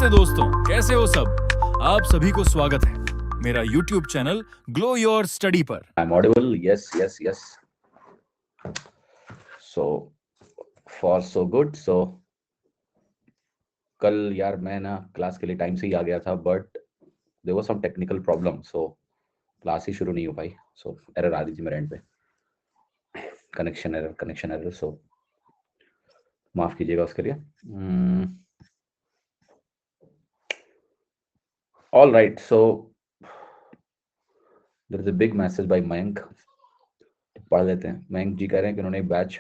नमस्ते दोस्तों, कैसे हो सब। आप सभी को स्वागत है मेरा YouTube channel glow your study पर। I'm audible. Yes, yes, yes. So far so good. So कल यार मैं ना क्लास के लिए टाइम से ही आ गया था, but there was some technical problem, so class ही शुरू नहीं हो पाई. सो एरर आ रही थी मेरे एंड पे, कनेक्शन एरर. सो माफ कीजिएगा उसके लिए. All right. So there is a big message by Mayank. पढ़ लेते हैं. मयंक जी कह रहे हैं कि उन्होंने एक बैच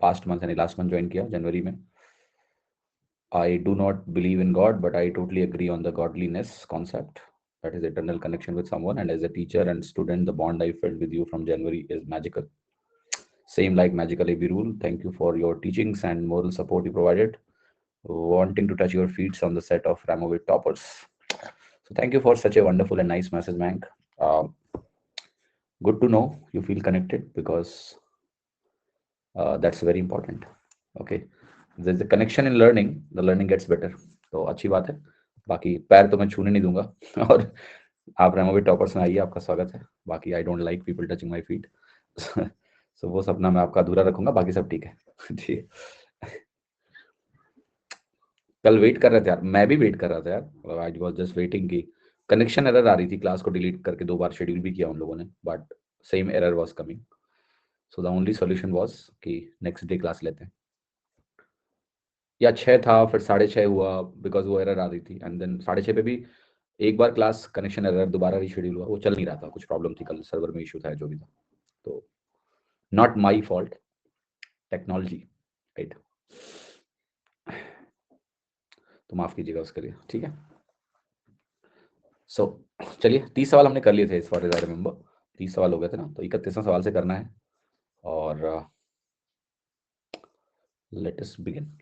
पास्ट मंथ यानी लास्ट मंथ ज्वाइन किया जनवरी में. I do not believe in God, but I totally agree on the godliness concept. That is eternal connection with someone. And as a teacher and student, the bond I felt with you from January is magical. Same like magical AB rule. Thank you for your teachings and moral support you provided. Wanting to touch your feet on the set of Ramovit toppers. So thank you for such a wonderful and nice message, Mank. Good to know you feel connected, because that's very important. Okay. There's a connection in learning, the learning gets better. तो अच्छी बात है. बाकी पैर तो मैं छूने नहीं दूंगा. और आप रेमोवी टॉपर्स में आइए, आपका स्वागत है. बाकी I don't like people touching my feet. So वो सपना मैं आपका अधूरा रखूंगा. बाकी सब ठीक है. ठीक. कल वेट कर रहे थे यार, मैं भी वेट कर रहा था यार. आई वाज जस्ट वेटिंग कि कनेक्शन एरर आ रही थी. क्लास को डिलीट करके 2 बार शेड्यूल भी किया उन लोगों ने, but same error was coming. So the only solution was कि नेक्स्ट डे क्लास लेते हैं. या 6 था, फिर 6:30 हुआ बिकॉज वो एरर आ रही थी. एंड देन 6:30 पे भी एक बार क्लास कनेक्शन एरर दोबारा रीशेड्यूल हुआ. वो चल नहीं रहा था, कुछ प्रॉब्लम थी, कल सर्वर में इशू था, जो भी था. तो not my fault, technology, right. तो माफ कीजिएगा उसके लिए. ठीक है. सो चलिए 30 सवाल हमने कर लिए थे इस फॉर एज आई रिमेंबर. 30 सवाल हो गए थे ना, तो 31वां सवाल से करना है. और लेट अस बिगिन.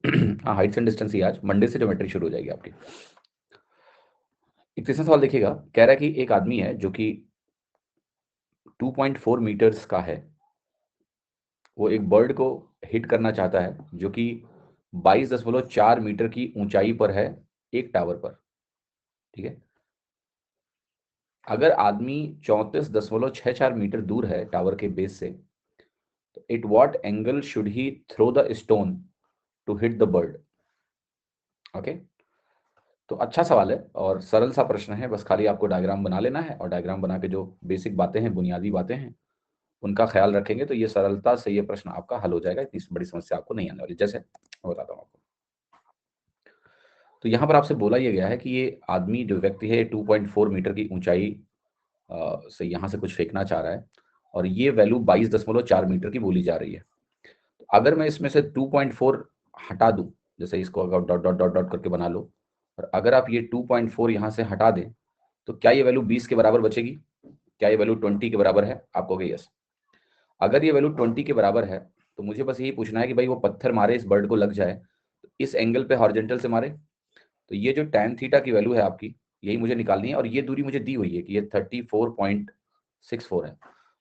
हाँ, हाइट्स एंड डिस्टेंस ही आज मंडे से ज्योमेट्री शुरू हो जाएगी आपकी. 31वां सवाल देखिएगा. कह रहा है कि एक आदमी है जो कि 2.4 मीटर्स का है. वो एक बर्ड को हिट करना चाहता है जो कि 22.4 मीटर की ऊंचाई पर है, एक टावर पर. ठीक है. अगर आदमी 34.64 मीटर दूर है टावर के बेस से, तो at what angle should he throw the stone to hit the bird. Okay. तो अच्छा सवाल है और सरल सा प्रश्न है. बस खाली आपको डायग्राम बना लेना है, और डायग्राम बना के जो बेसिक बातें हैं, बुनियादी बातें हैं, उनका ख्याल रखेंगे तो ये सरलता से ये प्रश्न आपका हल हो जाएगा. इतनी बड़ी समस्या आपको नहीं आने वाली. जैसे मैं बताता हूँ आपको. तो यहाँ पर आपसे बोला यह गया है कि ये आदमी, जो व्यक्ति है, 2.4 मीटर की ऊंचाई से यहाँ से कुछ फेंकना चाह रहा है, और ये वैल्यू 22.4 मीटर की बोली जा रही है. तो अगर मैं इसमें से 2.4 हटा दूं, जैसे इसको अगर डॉट डॉट डॉट डॉट करके बना लो, और अगर आप ये 2.4 यहाँ से हटा दें, तो क्या ये वैल्यू 20 के बराबर बचेगी? क्या ये वैल्यू 20 के बराबर है? आप कहोगे यस. अगर ये वैल्यू 20 के बराबर है, तो मुझे बस यही पूछना है कि भाई वो पत्थर मारे, इस बर्ड को लग जाए, तो इस एंगल पे हॉरिजॉन्टल से मारे. तो ये जो tan थीटा की वैल्यू है आपकी, यही मुझे निकालनी है. और ये दूरी मुझे दी हुई है कि ये 34.64 है.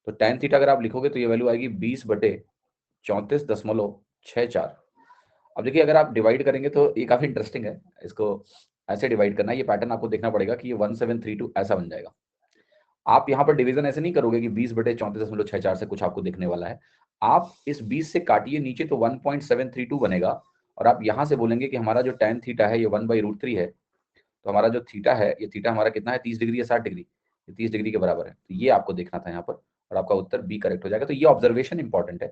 तो tan थीटा अगर आप लिखोगे तो ये वैल्यू आएगी 20/34.64. अब देखिए, अगर आप डिवाइड करेंगे तो ये काफी इंटरेस्टिंग है. इसको ऐसे डिवाइड करना है. ये पैटर्न आपको देखना पड़ेगा कि ये 1732 ऐसा बन जाएगा. आप यहाँ पर डिवीजन ऐसे नहीं करोगे कि 20/34.64 से कुछ आपको दिखने वाला है. आप इस 20 से काटिए नीचे, तो 1.732 बनेगा. और आप यहाँ से बोलेंगे कि हमारा जो tan थीटा है ये 1/√3 है. तो हमारा जो थीटा है, ये थीटा हमारा कितना है, 30 डिग्री या 60 डिग्री? ये 30 डिग्री के बराबर है. तो ये आपको देखना था यहाँ पर, और आपका उत्तर बी करेक्ट हो जाएगा. तो ये ऑब्जर्वेशन इंपॉर्टेंट है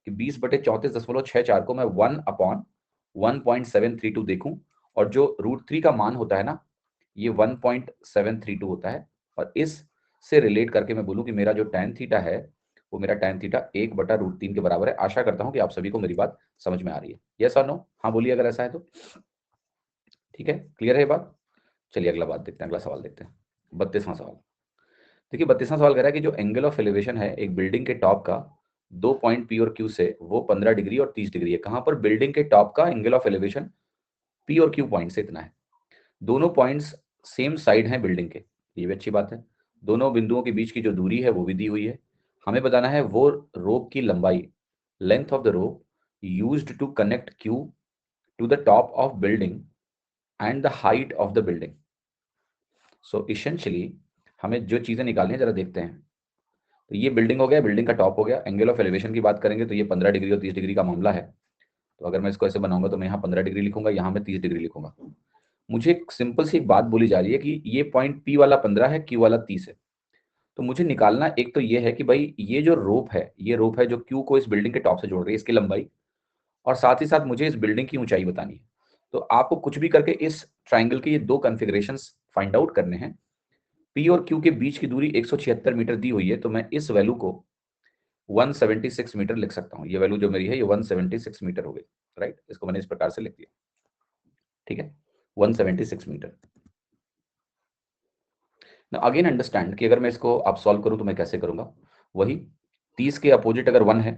कि 20/34.64 को मैं 1/1.732 देखूं, और जो √3 का मान होता है ना, ये 1.732 होता है. और इस से रिलेट करके मैं बोलूं कि मेरा जो tan थीटा है, वो मेरा tan थीटा 1/√3 के बराबर है. आशा करता हूं कि आप सभी को मेरी बात समझ में आ रही है. यस और नो? हाँ बोलिए अगर ऐसा है तो. ठीक है, क्लियर है ये बात. चलिए अगला बात देखते हैं, अगला सवाल देखते हैं. 32वां सवाल. देखिए 32वां सवाल कह रहा है कि जो एंगल ऑफ एलिवेशन है एक बिल्डिंग के टॉप का 2 पॉइंट पी और क्यू से, वो 15 डिग्री और 30 डिग्री है. कहां पर? बिल्डिंग के टॉप का एंगल ऑफ एलिवेशन पी और क्यू पॉइंट से इतना है. दोनों पॉइंट्स सेम साइड हैं बिल्डिंग के, ये भी अच्छी बात है. दोनों बिंदुओं के बीच की जो दूरी है वो भी दी हुई है. हमें बताना है वो रोप की लंबाई, length of the rope used to connect Q to the top of building and the height of the building. So essentially हमें जो चीजें निकालनी है जरा देखते हैं। तो ये बिल्डिंग हो गया, बिल्डिंग का टॉप हो गया। एंगल ऑफ एलिवेशन की बात करेंगे तो ये 15 डिग्री और 30 डिग्री का मामला है। तो अगर मैं इसको ऐसे बनाऊंगा तो मैं यहाँ 15 डिग्री लिखूंगा, यहाँ मैं 30 डिग्री लिखूंगा। मुझे एक सिंपल सी एक बात बोली जा रही है कि ये पॉइंट P वाला 15 है, Q वाला 30 है। तो मुझे निकालना एक तो ये है कि भाई ये जो रोप है, ये रोप है जो Q को इस बिल्डिंग के टॉप से जोड़ रही है, इसकी लंबाई, और साथ ही साथ मुझे इस बिल्डिंग की ऊंचाई बतानी है। तो आपको कुछ भी करके इस ट्राइंगल के ये दो कॉन्फ़िगरेशंस फाइंड आउट करने हैं। P और Q के बीच की दूरी 176 मीटर दी हुई है, तो मैं इस वैल्यू को 176 मीटर लिख सकता हूँ। ये वैल्यू जो मेरी है ये 176 मीटर हो गई, राइट। इसको मैंने इस प्रकार से लिख दिया, ठीक है, 176 मीटर। ना अगेन अंडरस्टैंड कि अगर मैं इसको अब सॉल्व करूं तो मैं कैसे करूंगा। वही 30 के अपोजिट अगर 1 है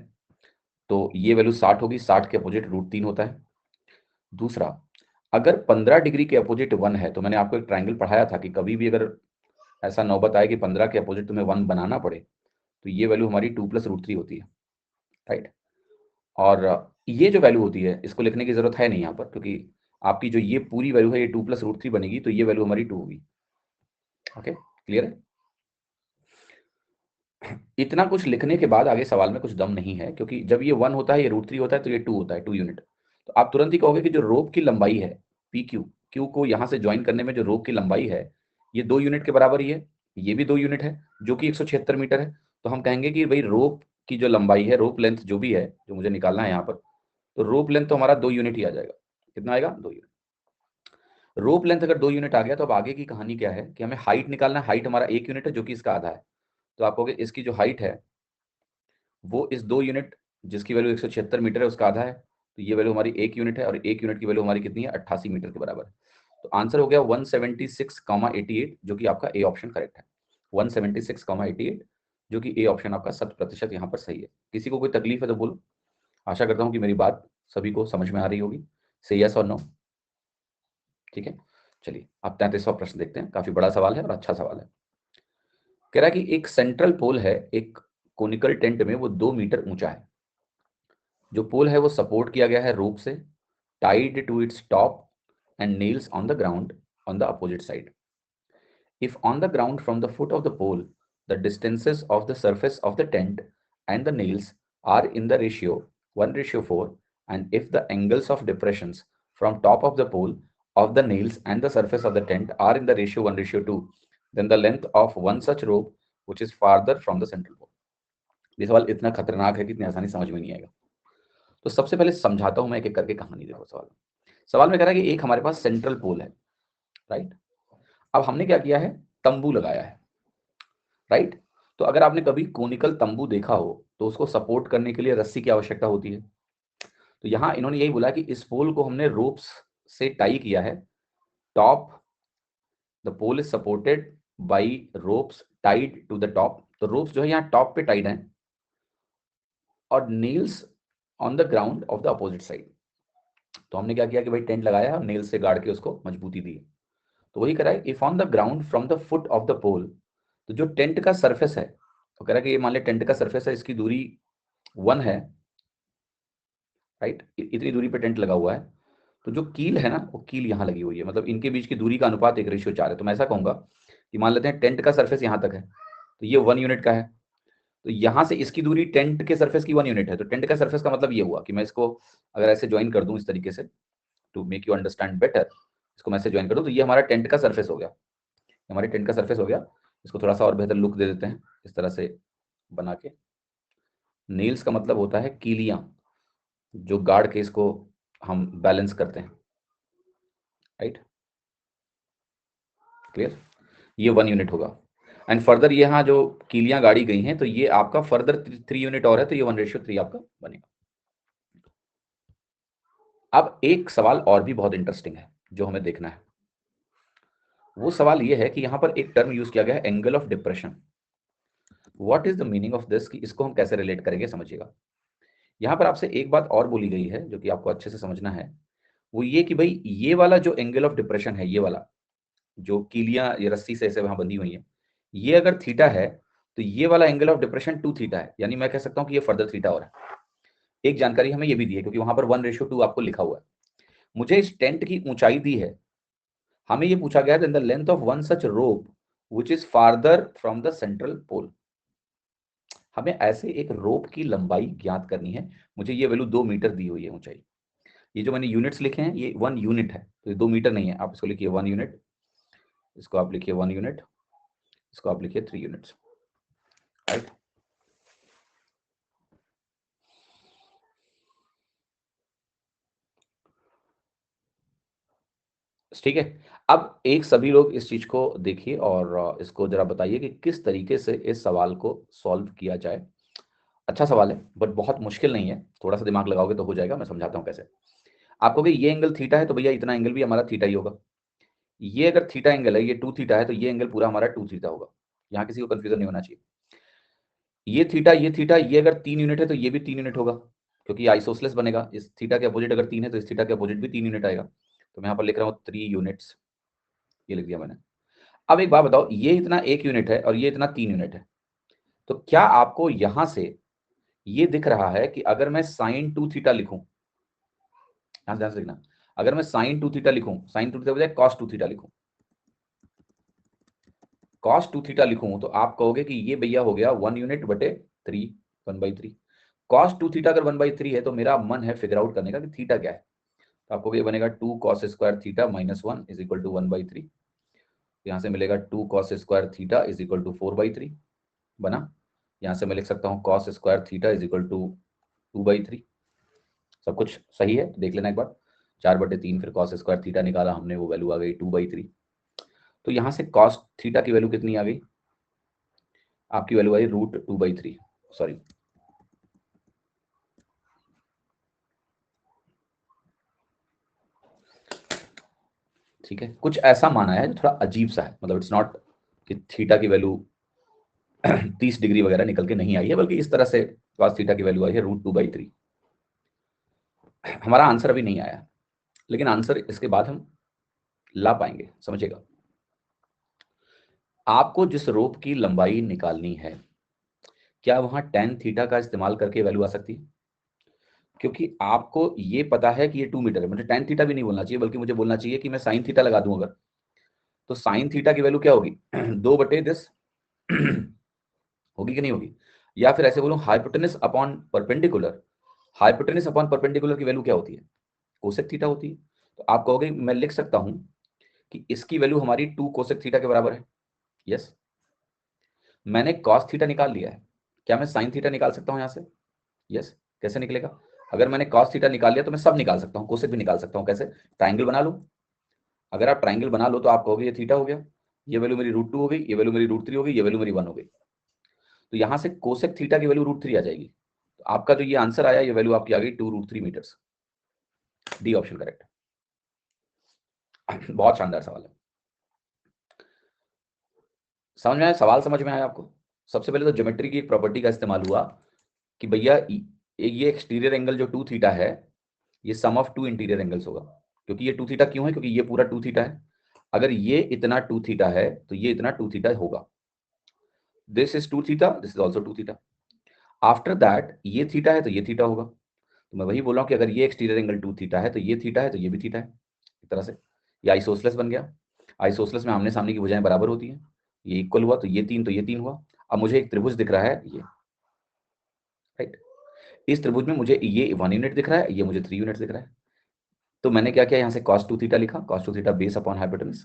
तो ये वैल्यू 60 होगी, 60 के अपोजिट √3 होता है। दूसरा, अगर 15 डिग्री के अपोजिट 1 है, तो मैंने आपको एक ट्राइंगल पढ़ाया था कि कभी भी अगर ऐसा नौबत आए कि 15 के अपोजिट तुम्हें 1 बनाना पड़े तो ये वैल्यू हमारी 2 + √3 होती है, राइट। और ये जो वैल्यू होती है इसको लिखने की जरूरत है नहीं यहाँ पर, क्योंकि आपकी जो ये पूरी वैल्यू है ये 2 + √3 बनेगी, तो ये वैल्यू हमारी 2 होगी। ओके, क्लियर है। इतना कुछ लिखने के बाद आगे सवाल में कुछ दम नहीं है, क्योंकि जब ये 1 होता है, ये √3 होता है, तो ये 2 होता है, 2 यूनिट। तो आप तुरंत ही कहोगे कि जो रोप की लंबाई है PQ, Q को यहाँ से ज्वाइन करने में जो रोप की लंबाई है ये 2 यूनिट के बराबर ही है, ये भी 2 यूनिट है, जो कि 176 मीटर है। तो हम कहेंगे कि भाई रोप की जो लंबाई है, रोप लेंथ जो भी है, जो मुझे निकालना है यहाँ पर, तो रोप लेंथ तो हमारा 2 यूनिट ही आ जाएगा। कितना आएगा? 2 यूनिट। रोप लेंथ अगर 2 यूनिट आ गया तो अब आगे की कहानी क्या है कि हमें हाइट निकालना है। हाइट हमारा 1 यूनिट है, जो कि इसका आधा है। तो आप कहोगे इसकी जो हाइट है वो इस 2 यूनिट जिसकी वैल्यू 176 मीटर है उसका आधा है। तो ये वैल्यू हमारी 1 यूनिट है, और 1 यूनिट की वैल्यू हमारी कितनी है? 88 मीटर के बराबर है। तो आंसर हो गया 176,88, जो कि आपका ए ऑप्शन करेक्ट है। 176,88, जो कि ए ऑप्शन आपका 100% यहाँ पर सही है। किसी को कोई तकलीफ है तो बोलो। आशा करता हूँ कि मेरी बात सभी को समझ में आ रही होगी। से यस और नो, ठीक है। चलिए अब 33वां प्रश्न देखते हैं। काफी बड़ा सवाल है और अच्छा सवाल है। कह रहा है कि एक सेंट्रल पोल है एक कोनिकल टेंट में, वो 2 मीटर ऊंचा है। जो पोल है वो सपोर्ट किया गया है रोप से, tied to its top and nails on the ground on the opposite side. If on the ground from the foot of the pole, the distances of the surface of the tent and the nails are in the ratio 1:4, and if the angles of depressions from top of the pole of the nails and the surface of the tent are in the ratio 1:2, then the length of one such rope which is farther from the central pole. ये सवाल इतना खतरनाक है कि इतनी आसानी समझ में नहीं आएगा। तो सबसे पहले समझाता हूं मैं एक एक करके कहानी। देखो सवाल में कह रहा है कि एक हमारे पास सेंट्रल पोल है, राइट। अब हमने क्या किया है? तंबू लगाया है, राइट। तो अगर आपने कभी कोनिकल तंबू देखा हो तो उसको सपोर्ट करने के लिए रस्सी की आवश्यकता होती है। तो यहां इन्होंने यही बोला कि इस पोल को हमने रोप्स से टाई किया है। Top, the pole is supported by ropes tied to the top. तो रोप्स जो है यहाँ टॉप पे टाइड है, और nails on the ground of the opposite side. तो हमने क्या किया कि भाई टेंट लगाया और नेल से गाड़ के उसको मजबूती दी। तो वही करा है, if on the ground from the foot of the pole, तो जो टेंट का सरफेस है, तो कह रहा है कि ये मान लिया टेंट का सरफेस है, इसकी दूरी 1 है, राइट। इतनी दूरी पे टेंट लगा हुआ है। तो जो कील है ना, वो कील यहाँ लगी हुई है, मतलब इनके बीच की दूरी का अनुपात 1:4 है। तो मैं ऐसा कहूंगा कि मान लेते हैं टेंट का सरफेस यहाँ तक है, तो ये 1 यूनिट का है। तो यहाँ से इसकी दूरी टेंट के सरफेस की 1 यूनिट है। तो टेंट का सरफेस का मतलब ये हुआ कि मैं इसको अगर ऐसे ज्वाइन कर दूं इस तरीके से, to make you understand better, इसको मैं ऐसे ज्वाइन कर दूं तो ये हमारा टेंट का सरफेस हो गया। हमारे टेंट का सरफेस हो गया। इसको थोड़ा सा और बेहतर लुक दे देते हैं इस तरह से बना के। नेल्स का मतलब होता है कीलियां, जो गाड़ के इसको हम बैलेंस करते हैं, राइट। क्लियर? ये 1 यूनिट होगा। एंड फर्दर यहाँ जो कीलियां गाड़ी गई हैं, तो ये आपका फर्दर 3 यूनिट और है, तो ये 1:3 आपका बनेगा। अब एक सवाल और भी बहुत इंटरेस्टिंग है जो हमें देखना है। वो सवाल ये है कि यहाँ पर एक टर्म यूज किया गया है, angle of depression. What is the meaning of this, कि इसको हम कैसे रिलेट करेंगे, समझिएगा। यहाँ पर आपसे एक बात और बोली गई है जो कि आपको अच्छे से समझना है। वो ये कि भाई ये वाला जो एंगल ऑफ डिप्रेशन है, ये वाला जो कीलियां ये रस्सी से ऐसे वहां बंधी हुई है, ये अगर थीटा है तो ये वाला एंगल ऑफ डिप्रेशन 2 थीटा है। यानी मैं कह सकता हूं कि ये फर्दर थीटा और है। एक जानकारी हमें ये भी दी है, क्योंकि वहां पर 1:2 आपको लिखा हुआ है। मुझे इस टेंट की ऊंचाई दी है, हमें ये पूछा गया है the length of one such rope which is farther from the central pole. हमें ऐसे एक रोप की लंबाई ज्ञात करनी है। मुझे ये वैल्यू 2 मीटर दी हुई है ऊंचाई। ये जो मैंने यूनिट्स लिखे हैं ये 1 यूनिट है, तो ये 2 मीटर नहीं है। आप इसको लिखिए 1 यूनिट, इसको आप लिखिए 1 यूनिट, इसको आप लिखिए 3 यूनिट्स, राइट। ठीक है। अब एक सभी लोग इस चीज को देखिए और इसको जरा बताइए कि किस तरीके से इस सवाल को सॉल्व किया जाए। अच्छा सवाल है बट बहुत मुश्किल नहीं है, थोड़ा सा दिमाग लगाओगे तो हो जाएगा। मैं समझाता हूँ कैसे। आपको ये एंगल थीटा है तो भैया इतना एंगल भी हमारा थीटा ही होगा। ये अगर थीटा एंगल है, ये 2 थीटा है, तो ये एंगल पूरा हमारा 2 थीटा होगा। यहाँ किसी को कंफ्यूजन नहीं होना चाहिए। ये थीटा, ये थीटा, ये अगर 3 यूनिट है तो ये भी 3 यूनिट होगा, क्योंकि आइसोसेलेस बनेगा। इस थीटा के अपोजिट अगर 3 है तो इस थीटा के अपोजिट भी 3 यूनिट आएगा। तो मैं यहाँ पर लिख रहा हूँ 3 यूनिट्स, ये लिख दिया मैंने। अब एक बात बताओ, ये इतना 1 यूनिट है और ये इतना 3 यूनिट है, तो क्या आपको यहां से ये दिख रहा है कि अगर मैं साइन 2 थीटा लिखूं, ध्यान से देखना, अगर मैं साइन 2 थीटा लिखूं, साइन 2 थीटा बजाय कॉस 2 थीटा लिखूं, कॉस 2 थीटा लिखूं, तो आप कहोगे कि ये भैया हो गया 1 यूनिट बटे 3, 1/3। कॉस 2 थीटा अगर 1/3 है तो मेरा मन है फिगर आउट करने का कि थीटा क्या है। तो आपको ये बनेगा 2 cos square theta minus 1 is equal to 1/3। यहाँ से मिलेगा 2 cos square theta is equal to 4/3 बना। यहाँ से मैं लिख सकता हूँ cos square theta is equal to 2/3। सब कुछ सही है, देख लेना एक बार। 4/3 फिर cos स्क्वायर थीटा निकाला हमने, वो वैल्यू आ गई 2/3। तो यहाँ से cos थीटा की वैल्यू कितनी आ गई, आपकी वैल्यू आई √2/3, सॉरी ठीक है। कुछ ऐसा माना है जो थोड़ा अजीब सा है, मतलब इट्स नॉट कि थीटा की वैल्यू 30 डिग्री वगैरह निकल के नहीं आई है, बल्कि इस तरह से cos थीटा की वैल्यू आई है √2/3। हमारा आंसर अभी नहीं आया, लेकिन आंसर इसके बाद हम ला पाएंगे, समझिएगा। आपको जिस रोप की लंबाई निकालनी है, क्या वहां tan थीटा का इस्तेमाल करके वैल्यू आ सकती है? क्योंकि आपको ये पता है कि ये 2 मीटर है, मुझे tan थीटा भी नहीं बोलना चाहिए, बल्कि मुझे बोलना चाहिए कि मैं sin थीटा लगा दूं अगर, तो sin थीटा की वैल्यू क्या होगी 2/10 होगी कि नहीं होगी? या फिर ऐसे बोलूं hypotenuse upon perpendicular, hypotenuse upon perpendicular की वैल्यू क्या होती है? कोसेक थीटा होती है। तो आप कहोगे मैं लिख सकता हूं कि इसकी वैल्यू हमारी 2 कोसेक थीटा के बराबर है। यस, मैंने cos थीटा निकाल लिया है, क्या मैं sin थीटा निकाल सकता हूं यहां से? यस। कैसे निकलेगा? अगर मैंने cos थीटा निकाल लिया तो मैं सब निकाल सकता हूं, कोसेक भी निकाल सकता हूं। कैसे? ट्राइंगल बना लो। अगर आप ट्राइंगल बना लो तो आप कहोगे ये थीटा हो गया, ये वैल्यू मेरी √2 हो गई, ये वैल्यू मेरी √3 हो गई, ये वैल्यू मेरी 1 हो गई। तो यहां से कोसेक थीटा की वैल्यू √3 आ जाएगी। तो आपका जो ये आंसर आया, ये वैल्यू आपकी आ गई 2√3 मीटर्स। D option correct. बहुत शानदार सवाल है। समझ में आया? सवाल समझ में आया आपको? सबसे पहले तो ज्योमेट्री की एक प्रॉपर्टी का इस्तेमाल हुआ कि भैया ये एक्सटीरियर एंगल जो 2 थीटा है, ये सम ऑफ 2 इंटीरियर एंगल्स होगा। क्योंकि ये 2 थीटा क्यों है? क्योंकि ये पूरा 2 थीटा है। अगर ये इतना 2 थीटा है तो ये इतना 2 थीटा होगा। This is 2 theta, this is also 2 theta. After that ये थीटा है तो ये थीटा होगा। तो मैं वही बोल रहा हूँ कि अगर ये एक्सटीरियर एंगल 2 थीटा है तो ये थीटा है तो ये भी थीटा है। एक तरह से ये आइसोसेलेस बन गया। आइसोसेलेस में आमने सामने की भुजाएं बराबर होती हैं। ये इक्वल हुआ तो ये 3 तो ये 3 हुआ। अब मुझे एक त्रिभुज दिख रहा है ये, राइट। इस त्रिभुज में मुझे ये 1 यूनिट दिख रहा है, ये मुझे 3 यूनिट दिख रहा है। तो मैंने क्या किया, यहाँ से cos 2 थीटा लिखा, cos 2 theta base upon hypotenuse.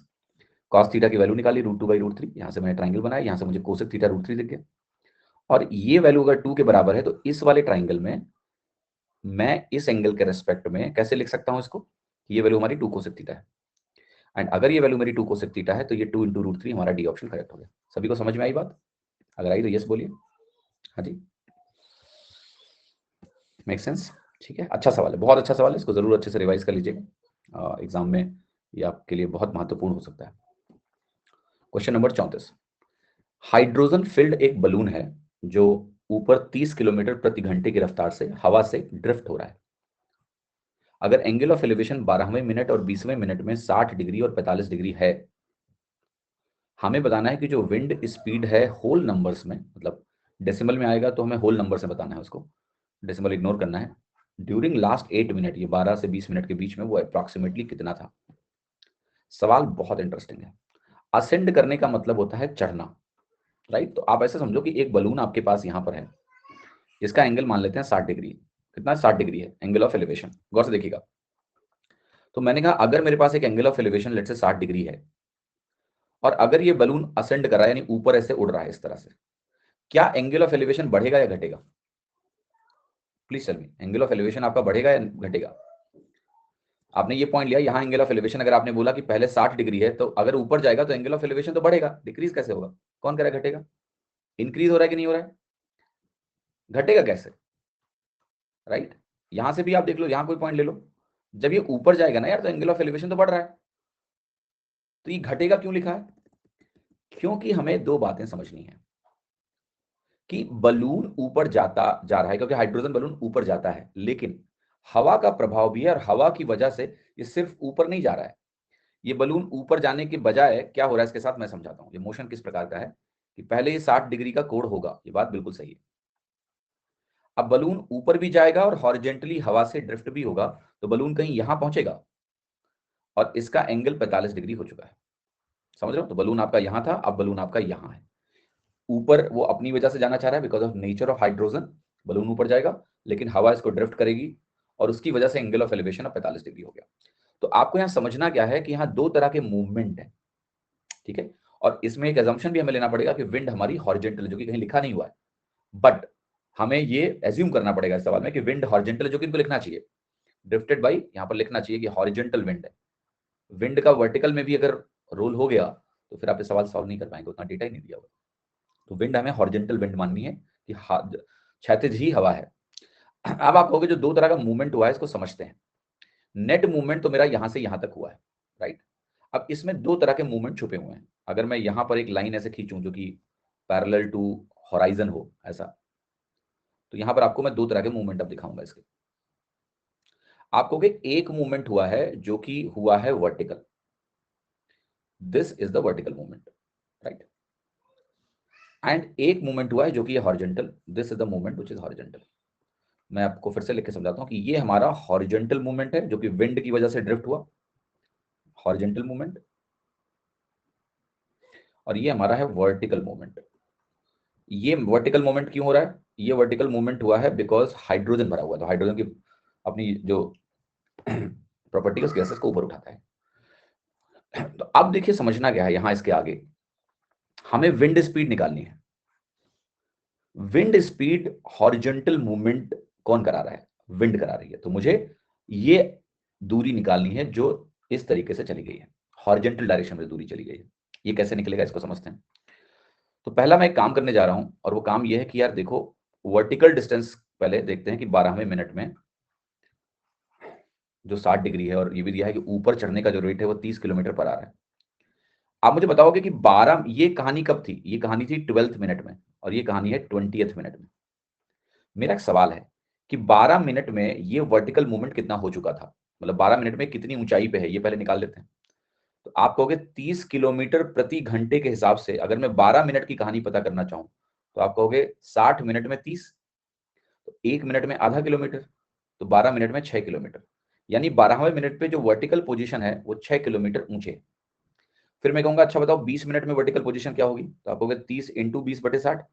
cos theta की वैल्यू निकाली √2/√3। यहाँ से मैंने ट्राइंगल बनाया, यहाँ से मुझे कोसेक थीटा √3 दिख गया। और ये वैल्यू अगर 2 के बराबर है तो इस वाले ट्राइंगल में मैं इस एंगल के रेस्पेक्ट में कैसे लिख सकता हूं इसको, ये वैल्यू हमारी 2 कोसेक थीटा है। एंड अगर ये वैल्यू मेरी 2 कोसेक थीटा है तो ये 2 × √3 हमारा डी ऑप्शन करेक्ट हो गया। सभी को समझ में आई बात? अगर आई तो यस बोलिए। हाँ जी, मेक सेंस? ठीक है, अच्छा सवाल है, बहुत अच्छा सवाल है। इसको जरूर अच्छे से रिवाइज कर लीजिएगा, एग्जाम में ये आपके लिए बहुत महत्वपूर्ण हो सकता है। Question number 34। हाइड्रोजन फिल्ड एक बलून है जो ऊपर 30 किलोमीटर प्रति घंटे की रफ्तार से हवा से ड्रिफ्ट हो रहा है। अगर एंगल ऑफ एलिवेशन 12वें मिनट और 20वें मिनट में 60 डिग्री और 45 डिग्री है, हमें बताना है कि जो विंड स्पीड है होल नंबर्स में, मतलब डेसिमल में आएगा तो हमें होल नंबर से बताना है, उसको डेसिमल इग्नोर करना है, ड्यूरिंग लास्ट 8 मिनट, ये 12 से 20 मिनट के बीच में वो अप्रॉक्सीमेटली कितना था। सवाल बहुत इंटरेस्टिंग है। असेंड करने का मतलब होता है चढ़ना, राइट? तो आप ऐसे समझो कि एक बलून आपके पास यहां पर है, इसका एंगल मान लेते हैं 60 डिग्री। कितना? 60 डिग्री है एंगल ऑफ एलिवेशन। गौर से देखिएगा। तो मैंने कहा अगर मेरे पास एक एंगल ऑफ एलिवेशन लेट से 60 डिग्री है और अगर ये बलून असेंड कर रहा है यानी ऊपर ऐसे उड़ रहा है इस तरह से, क्या एंगल ऑफ एलिवेशन बढ़ेगा या घटेगा? Please tell me, angle of elevation आपका बढ़ेगा या घटेगा? आपने ये पॉइंट लिया, यहां एंगल ऑफ एलिवेशन अगर आपने बोला कि पहले 60 डिग्री है, तो अगर ऊपर जाएगा तो एंगल ऑफ एलिवेशन तो बढ़ेगा, डिक्रीज कैसे होगा? कौन कह रहा है घटेगा? इंक्रीज हो रहा है कि नहीं हो रहा है? घटेगा कैसे? राइट? यहां से भी आप देख लो, यहां कोई पॉइंट ले लो, जब ये ऊपर जाएगा ना यार तो एंगल ऑफ एलिवेशन तो बढ़ रहा है, तो ये घटेगा क्यों लिखा है? क्योंकि हमें दो बातें समझनी है कि बलून ऊपर जाता जा रहा है क्योंकि हाइड्रोजन बलून ऊपर जाता है, लेकिन हवा का प्रभाव भी है और हवा की वजह से ये सिर्फ ऊपर नहीं जा रहा है। ये बलून ऊपर जाने के बजाय क्या हो रहा है इसके साथ मैं समझाता हूं। ये मोशन किस प्रकार का है कि पहले ये 60 डिग्री का कोण होगा, ये बात बिल्कुल सही है। अब बलून ऊपर भी जाएगा और हॉरिजेंटली हवा से ड्रिफ्ट भी होगा, तो बलून कहीं यहां पहुंचेगा और इसका एंगल 45 डिग्री हो चुका है। समझ रहे हो? तो बलून आपका यहां था, अब बलून आपका यहां है। ऊपर वो अपनी वजह से जाना चाह रहा है, because of nature of hydrogen balloon ऊपर जाएगा, लेकिन हवा इसको ड्रिफ्ट करेगी और उसकी वजह से एंगल ऑफ एलिवेशन अब 45 डिग्री हो गया। तो आपको यहां समझना क्या है कि यहां दो तरह के मूवमेंट है, ठीक है? और इसमें एक एजम्पशन भी हमें लेना पड़ेगा कि विंड हमारी हॉरिजेंटल, जो कि कहीं लिखा नहीं हुआ है, बट हमें ये एज्यूम करना पड़ेगा इस सवाल में कि विंड हॉरिजेंटल, जो कि इनको लिखना चाहिए ड्रिफ्टेड बाई, यहां पर लिखना चाहिए कि हॉरिजेंटल विंड है। विंड का वर्टिकल में भी अगर रोल हो गया तो फिर आप ये सवाल सॉल्व नहीं कर पाएंगे, उतना डेटा ही नहीं दिया हुआ। तो विंड हमें हॉरिजेंटल विंड माननी है कि क्षैतिज ही हवा है। अब आप कहोगे जो दो तरह का मूवमेंट हुआ है इसको समझते हैं। नेट मूवमेंट तो मेरा यहां से यहां तक हुआ है, राइट? अब इसमें दो तरह के मूवमेंट छुपे हुए हैं। अगर मैं यहां पर एक लाइन ऐसे खींचूं जो कि पैरेलल टू होराइजन हो ऐसा, तो यहां पर आपको मैं दो तरह के मूवमेंट अब दिखाऊंगा इसके। आपको एक मूवमेंट हुआ है जो कि हुआ है vertical, this is the vertical movement, right? And एक मूवमेंट हुआ है जो कि horizontal, this is the movement which is horizontal. मैं आपको फिर से लिख के समझाता हूं कि ये हमारा हॉरिजेंटल मूवमेंट है जो कि विंड की वजह से ड्रिफ्ट हुआ, हॉरिजेंटल मूवमेंट। और ये हमारा है वर्टिकल मूवमेंट। ये वर्टिकल मूवमेंट क्यों हो रहा है? ये वर्टिकल मूवमेंट हुआ है बिकॉज हाइड्रोजन भरा हुआ है, तो हाइड्रोजन की अपनी जो प्रॉपर्टी है उस गैसेस को ऊपर उठाता है। तो अब देखिए समझना क्या है यहां इसके आगे, हमें विंड स्पीड निकालनी है। विंड स्पीड हॉरिजॉन्टल मूवमेंट कौन करा रहा है? विंड करा रही है। तो मुझे ये दूरी निकालनी है जो इस तरीके से चली गई है, हॉरिजॉन्टल डायरेक्शन में दूरी चली गई है। ये कैसे निकलेगा इसको समझते हैं। तो पहला मैं एक काम करने जा रहा हूं और वो काम ये है कि यार देखो, वर्टिकल डिस्टेंस पहले देखते हैं कि 12वें मिनट में जो 60 डिग्री है और ये भी दिया है कि ऊपर चढ़ने का जो रेट है वो 30 किलोमीटर पर आ रहा है। आप मुझे बताओगे कि 12, ये कहानी कब थी? ये कहानी थी 12th मिनट में और ये कहानी है 20th मिनट में। मेरा एक सवाल है कि 12 मिनट में ये वर्टिकल मूवमेंट कितना हो चुका था, मतलब 12 मिनट में कितनी ऊंचाई पे है ये पहले निकाल लेते हैं। तो आप कहोगे 30 किलोमीटर प्रति घंटे के हिसाब से अगर मैं 12 मिनट की कहानी पता करना चाहूं तो आप कहोगे 60 मिनट में 30, तो 1 मिनट में आधा किलोमीटर, तो 12 मिनट में 6 किलोमीटर, यानी 12वें मिनट पे जो वर्टिकल पोजीशन है वो 6 किलोमीटर ऊंचे। फिर मैं कहूंगा अच्छा बताओ 20 मिनट में वर्टिकल पोजीशन क्या होगी? तो आप कहोगे 30 इंटू 20/60,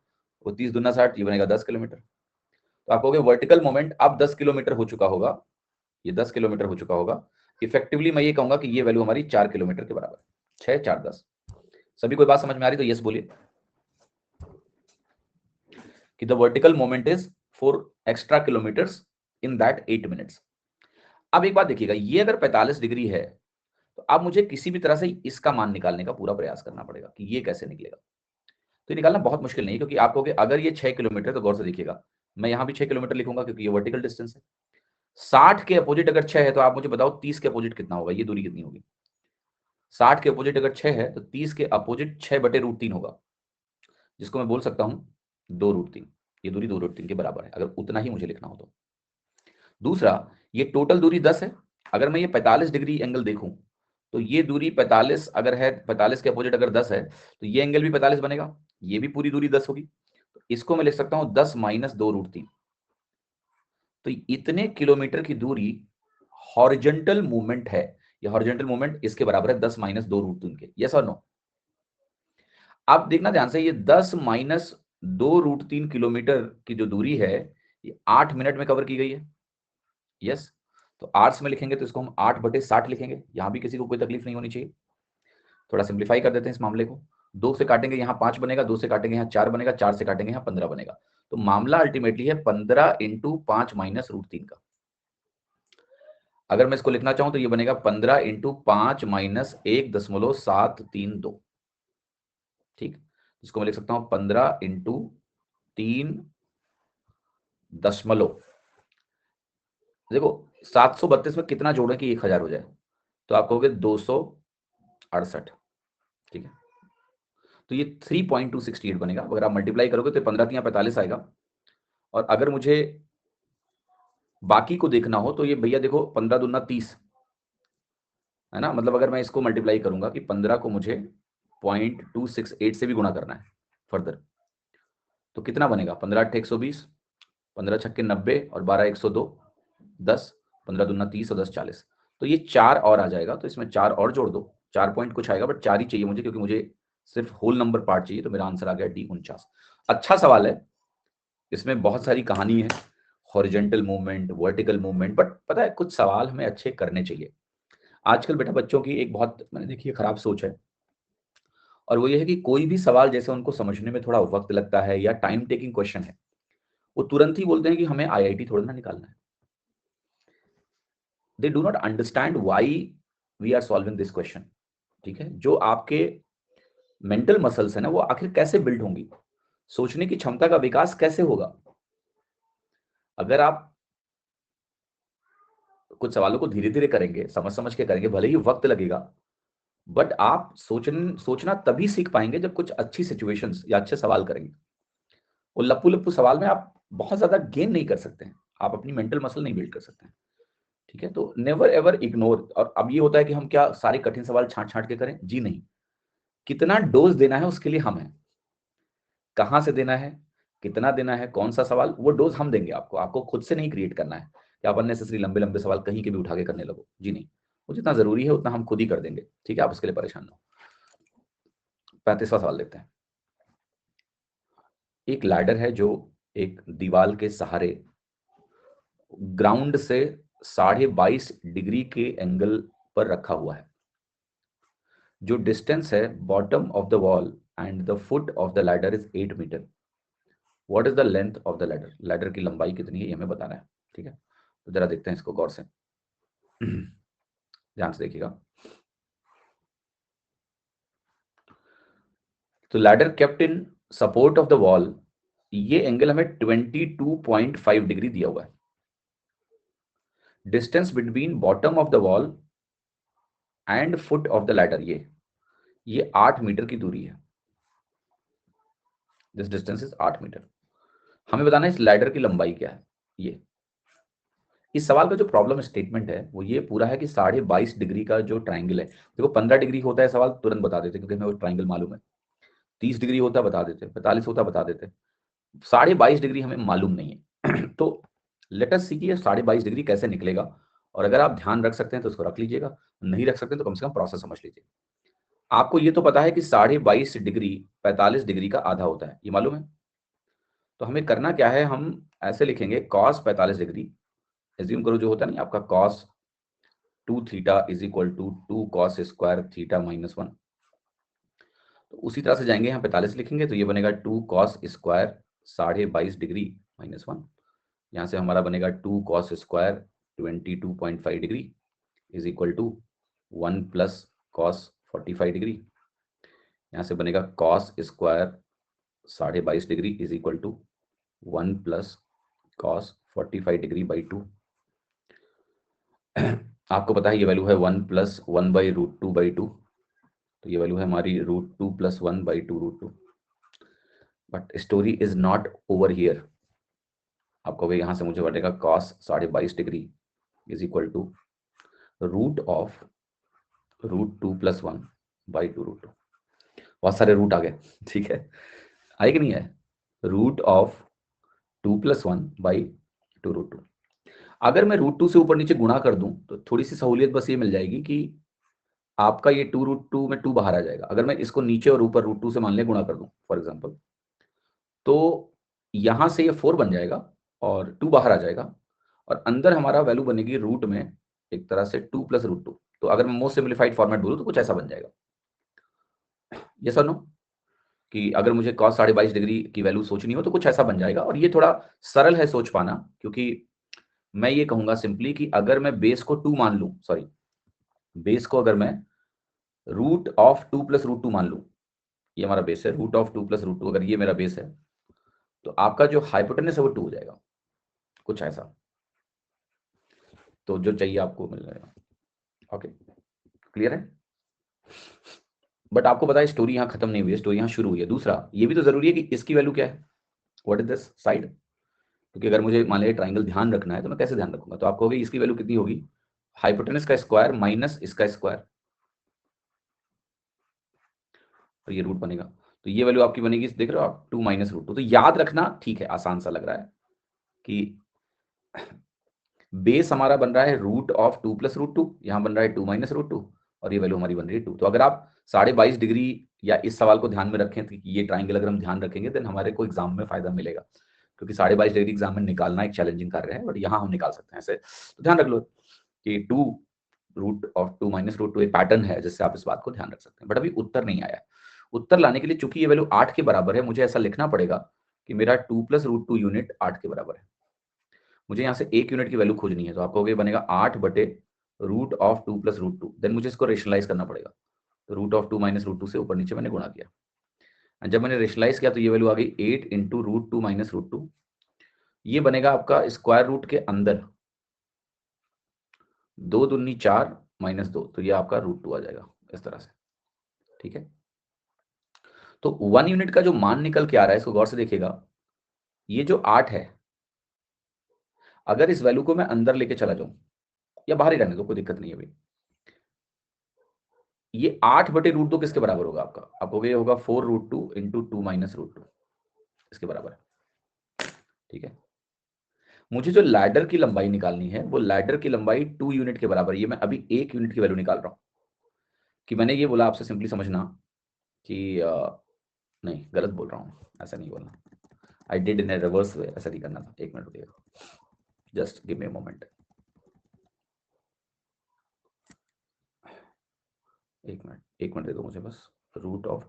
वो 30 दूना 60, ये बनेगा 10 किलोमीटर। तो आप कहोगे वर्टिकल मोमेंट अब 10 किलोमीटर हो चुका होगा, ये 10 किलोमीटर हो चुका होगा। इफेक्टिवली मैं ये कहूंगा कि ये वैल्यू हमारी 4 किलोमीटर के बराबर है। 6 4 10। सभी कोई बात समझ में आ रही? तो यस बोलिए कि the vertical moment is 4 extra kilometres in that 8 minutes. अब एक बात देखिएगा, ये अगर 45 डिग्री है तो अब मुझे किसी भी तरह से इसका मान निकालने का पूरा प्रयास करना पड़ेगा कि ये कैसे निकलेगा। तो ये निकालना बहुत मुश्किल नहीं है, क्योंकि आप कहोगे अगर ये 6 किलोमीटर, तो गौर से देखिएगा मैं यहां भी 6 किलोमीटर लिखूंगा क्योंकि ये वर्टिकल डिस्टेंस है। 60 के अपोजिट अगर 6 है तो आप मुझे बताओ 30 के अपोजिट कितना होगा, ये दूरी कितनी होगी? 60 के अपोजिट अगर 6 है तो 30 के अपोजिट 6/√3 होगा, जिसको मैं बोल सकता हूं 2√3। ये दूरी 2√3 के बराबर है अगर उतना ही मुझे लिखना हो तो। दूसरा, ये टोटल दूरी 10 है। अगर मैं ये 45 डिग्री एंगल देखूं तो ये दूरी 45 अगर है, 45 के अपोजिट अगर 10 है तो ये एंगल भी 45 बनेगा, ये भी पूरी दूरी 10 होगी। तो इसको मैं लिख सकता हूं 10 - 2√3। तो इतने किलोमीटर की दूरी हॉरिजॉन्टल मूवमेंट है, ये हॉरिजॉन्टल मूवमेंट इसके बराबर है 10 माइनस 2 रूट 3 के, यस और नो? आप देखना ध्यान से, ये 10 माइनस 2 रूट 3 किलोमीटर की जो दूरी है ये 8 मिनट में कवर की गई है, यस। तो आर्ट्स में लिखेंगे तो इसको हम 8/60 लिखेंगे, यहां भी किसी को कोई तकलीफ नहीं होनी चाहिए। थोड़ा सिंप्लीफाई कर देते हैं इस मामले को, 2 से काटेंगे यहाँ 5 बनेगा, 2 से काटेंगे यहाँ 4 बनेगा, 4 से काटेंगे यहाँ 15 बनेगा। तो मामला अल्टीमेटली है 15 इंटू 5 माइनस रूट 3 का। अगर मैं इसको लिखना चाहूं तो ये बनेगा 15 इंटू 5 माइनस 1.732, ठीक। इसको मैं लिख सकता हूं 15 इंटू 3 दशमलव, देखो 732 में कितना जोड़ें कि 1000 हो जाए, तो आप कहोगे 268, ठीक है। तो ये 3.268 बनेगा। अगर आप मल्टीप्लाई करोगे तो 15 3 45 आएगा। और अगर मुझे बाकी को देखना हो तो ये भैया देखो 15 दूना 30 है ना, मतलब अगर मैं इसको मल्टीप्लाई करूंगा कि 15 को मुझे 0.268 से भी गुणा करना है फर्दर, तो कितना बनेगा? 15 8 120, 15 छक्के 90 और 12 102, 10, 15 दूना 30 और 10 40। तो ये 4 और आ जाएगा, तो इसमें 4 और जोड़ दो, 4 पॉइंट कुछ आएगा, बट 4 ही चाहिए मुझे क्योंकि मुझे सिर्फ होल नंबर पार्ट चाहिए। तो मेरा आंसर आ गया डी 49। अच्छा सवाल है, इसमें बहुत सारी कहानी है, horizontal movement, vertical movement, but पता है कुछ सवाल हमें अच्छे करने चाहिए। आजकल बेटा बच्चों की एक बहुत मैंने देखी है खराब सोच है, और वो ये है कि कोई भी सवाल जैसे उनको समझने में थोड़ा वक्त लगता है या टाइम टेकिंग क्वेश्चन है, वो तुरंत ही बोलते हैं कि हमें आईआईटी थोड़ा ना निकालना है। They do not understand why we are solving this question, ठीक है। जो आपके मेंटल मसल्स है ना, वो आखिर कैसे बिल्ड होंगी, सोचने की क्षमता का विकास कैसे होगा? अगर आप कुछ सवालों को धीरे धीरे करेंगे, समझ समझ के करेंगे, भले ही वक्त लगेगा, बट आप सोचना तभी सीख पाएंगे जब कुछ अच्छी सिचुएशंस या अच्छे सवाल करेंगे। वो लप्पू लप्पू सवाल में आप बहुत ज्यादा गेन नहीं कर सकते हैं, आप अपनी मेंटल मसल नहीं बिल्ड कर सकते हैं, ठीक है। तो नेवर एवर इग्नोर। और अब ये होता है कि हम क्या सारे कठिन सवाल छांट छांट के करें? जी नहीं, कितना डोज देना है उसके लिए हम हैं, कहां से देना है, कितना देना है, कौन सा सवाल, वो डोज हम देंगे आपको। आपको खुद से नहीं क्रिएट करना है कि आप अननेसेसरी लंबे लंबे सवाल कहीं के भी उठा के करने लगो, जी नहीं। वो जितना जरूरी है उतना हम खुद ही कर देंगे, ठीक है। आप उसके लिए परेशान ना हो। 35वां सवाल देखते हैं। एक लैडर है जो एक दीवार के सहारे ग्राउंड से 22.5 डिग्री के एंगल पर रखा हुआ है। जो डिस्टेंस है bottom of the wall and the foot of the ladder is 8 metre. What is the length of the ladder? Ladder की लंबाई कितनी है ये हमें बताना है, ठीक है। तो जरा देखते हैं इसको गौर से, ध्यान से देखिएगा। तो ladder kept in support of the wall, ये एंगल हमें 22.5 डिग्री दिया हुआ है। Distance between bottom of the wall and foot of the ladder, ये 8 मीटर की दूरी है। This distance is 8 metre. हमें बताना है इस लैडर की लंबाई क्या है। ये इस सवाल का जो प्रॉब्लम स्टेटमेंट है वो ये पूरा है कि 22.5 डिग्री का जो ट्राइंगल है, देखो 15 डिग्री होता है सवाल तुरंत बता देते क्योंकि हमें वो ट्राइंगल मालूम है। 30 डिग्री होता बता देते, 45 होता बता देते, 22.5 डिग्री हमें मालूम नहीं है। तो लेट अस सी कि ये 22.5 डिग्री कैसे निकलेगा, और अगर आप ध्यान रख सकते हैं तो उसको रख लीजिएगा, नहीं रख सकते हैं तो कम से कम प्रोसेस समझ लीजिए। आपको ये तो पता है कि 22.5 डिग्री 45 डिग्री का आधा होता है, ये मालूम है। तो हमें करना क्या है, हम ऐसे लिखेंगे cos 45 डिग्री, एज्यूम करो जो होता है नहीं आपका cos 2 theta is equal to 2 cos square theta minus 1। तो उसी तरह से जाएंगे, यहाँ 45 लिखेंगे तो ये बनेगा 2 cos स्क्वायर 22.5 डिग्री माइनस 1। यहाँ से हमारा बनेगा 2 cos square 22.5 degree is equal to 1 plus cos 45 degree. यहाँ से बनेगा cos square 22.5 degree is equal to 1 plus cos 45 degree by 2। आपको पता है ये वैल्यू है 1 प्लस 1 बाई रूट 2 बाई 2, तो ये वैल्यू है हमारी root 2 plus 1 by 2 root 2। But story is not over here. आपको भी यहाँ से मुझे बनेगा cos 22.5 degree is equal to root of root 2 plus 1 by 2 root 2। बहुत सारे रूट आ गए, ठीक है, आए कि नहीं है, root of 2 plus 1 by 2 root 2। अगर मैं √2 से ऊपर नीचे गुणा कर दूं तो थोड़ी सी सहूलियत बस ये मिल जाएगी कि आपका ये 2√2 में 2 बाहर आ जाएगा। अगर मैं इसको नीचे और ऊपर √2 से मान ले गुणा कर दूं फॉर एग्जांपल, तो यहां से ये 4 बन जाएगा और 2 बाहर आ जाएगा और अंदर हमारा वैल्यू बनेगी रूट में एक तरह से 2 + √2। तो अगर मैं मोस्ट सिंप्लीफाइड फॉर्मेट बोलूं तो कुछ ऐसा बन जाएगा। यस और नो? कि अगर मुझे cos 22.5 डिग्री की वैल्यू सोचनी हो तो कुछ ऐसा बन जाएगा। और ये थोड़ा सरल है सोच पाना, क्योंकि मैं ये कहूंगा सिंपली कि अगर मैं बेस को 2 मान लूं, सॉरी, बेस को अगर मैं √2 + √2 मान लूं, ये हमारा बेस है, √2 + √2 अगर ये मेरा बेस है, तो आपका जो हाइपोटेनस है वो 2 हो जाएगा, कुछ ऐसा। तो जो चाहिए आपको मिल जाएगा। ओके, क्लियर है? बट आपको पता है स्टोरी यहाँ खत्म नहीं हुई है, स्टोरी यहाँ शुरू हुई है। दूसरा ये भी तो जरूरी है कि इसकी वैल्यू क्या है, व्हाट इज दिस साइड, क्योंकि अगर मुझे मान लिया ट्राइंगल ध्यान रखना है तो मैं कैसे ध्यान रखूंगा? तो आप कहोगे इसकी वैल्यू कितनी होगी, हाइपोटेनस का स्क्वायर माइनस इसका स्क्वायर, और ये रूट बनेगा। तो ये वैल्यू आपकी बनेगी, देख रहे हो आप, 2 - √2। तो याद रखना, ठीक है, आसान सा लग रहा है कि बेस हमारा बन रहा है √2 + √2, यहाँ बन रहा है 2 - √2, और ये वैल्यू हमारी बन रही है 2। तो अगर आप 22.5 डिग्री या इस सवाल को ध्यान में रखें तो ये ट्राइंगल अगर हम ध्यान रखेंगे देन हमारे को एग्जाम में फायदा मिलेगा, क्योंकि 22.5 डिग्री एग्जाम में निकालना एक चैलेंजिंग कार्य है, बट यहाँ हम निकाल सकते हैं ऐसे। तो ध्यान रख लो कि 2 √2 - √2 एक पैटर्न है जिससे आप इस बात को ध्यान रख सकते हैं। बट अभी उत्तर नहीं आया है। उत्तर लाने के लिए चूंकि ये वैल्यू 8 के बराबर है, मुझे ऐसा लिखना पड़ेगा कि मेरा 2 + √2 यूनिट 8 के बराबर है। मुझे यहाँ से 1 यूनिट की वैल्यू खोजनी है, तो आपको ये बनेगा 8/√2 + √2। देन मुझे इसको रेशनलाइज करना पड़ेगा, तो √2 - √2 से ऊपर नीचे मैंने गुणा किया, और जब मैंने रेशनलाइज किया तो ये वैल्यू आ गई 8 × √2 - √2। ये बनेगा आपका स्क्वायर रूट के अंदर 2 दूनी 4 -2, तो ये आपका √2 आ जाएगा इस तरह से, ठीक है। तो 1 यूनिट का जो मान निकल के आ रहा है, इसको गौर से देखिएगा, ये जो 8 है, अगर इस वैल्यू को मैं अंदर लेके चला जाऊं या बाहर ही रहने दो, कोई दिक्कत नहीं है भाई, ये 8/√2 किसके बराबर होगा आपका? आप कहोगे ये होगा 4√2 × 2 - √2, इसके बराबर है, ठीक है। मुझे जो लैडर की लंबाई निकालनी है, वो लैडर की लंबाई 2 यूनिट के बराबर है। ये मैं अभी 1 यूनिट की वैल्यू निकाल रहा हूं, कि मैंने ये बोला आपसे सिंपली समझना कि नहीं, गलत बोल रहा हूं, ऐसा नहीं बोलना, I did in A reverse way, ऐसा नहीं करना था। 1 मिनट रुकिएगा, just give me a moment, 1 minute दे दो मुझे बस। रूट ऑफ,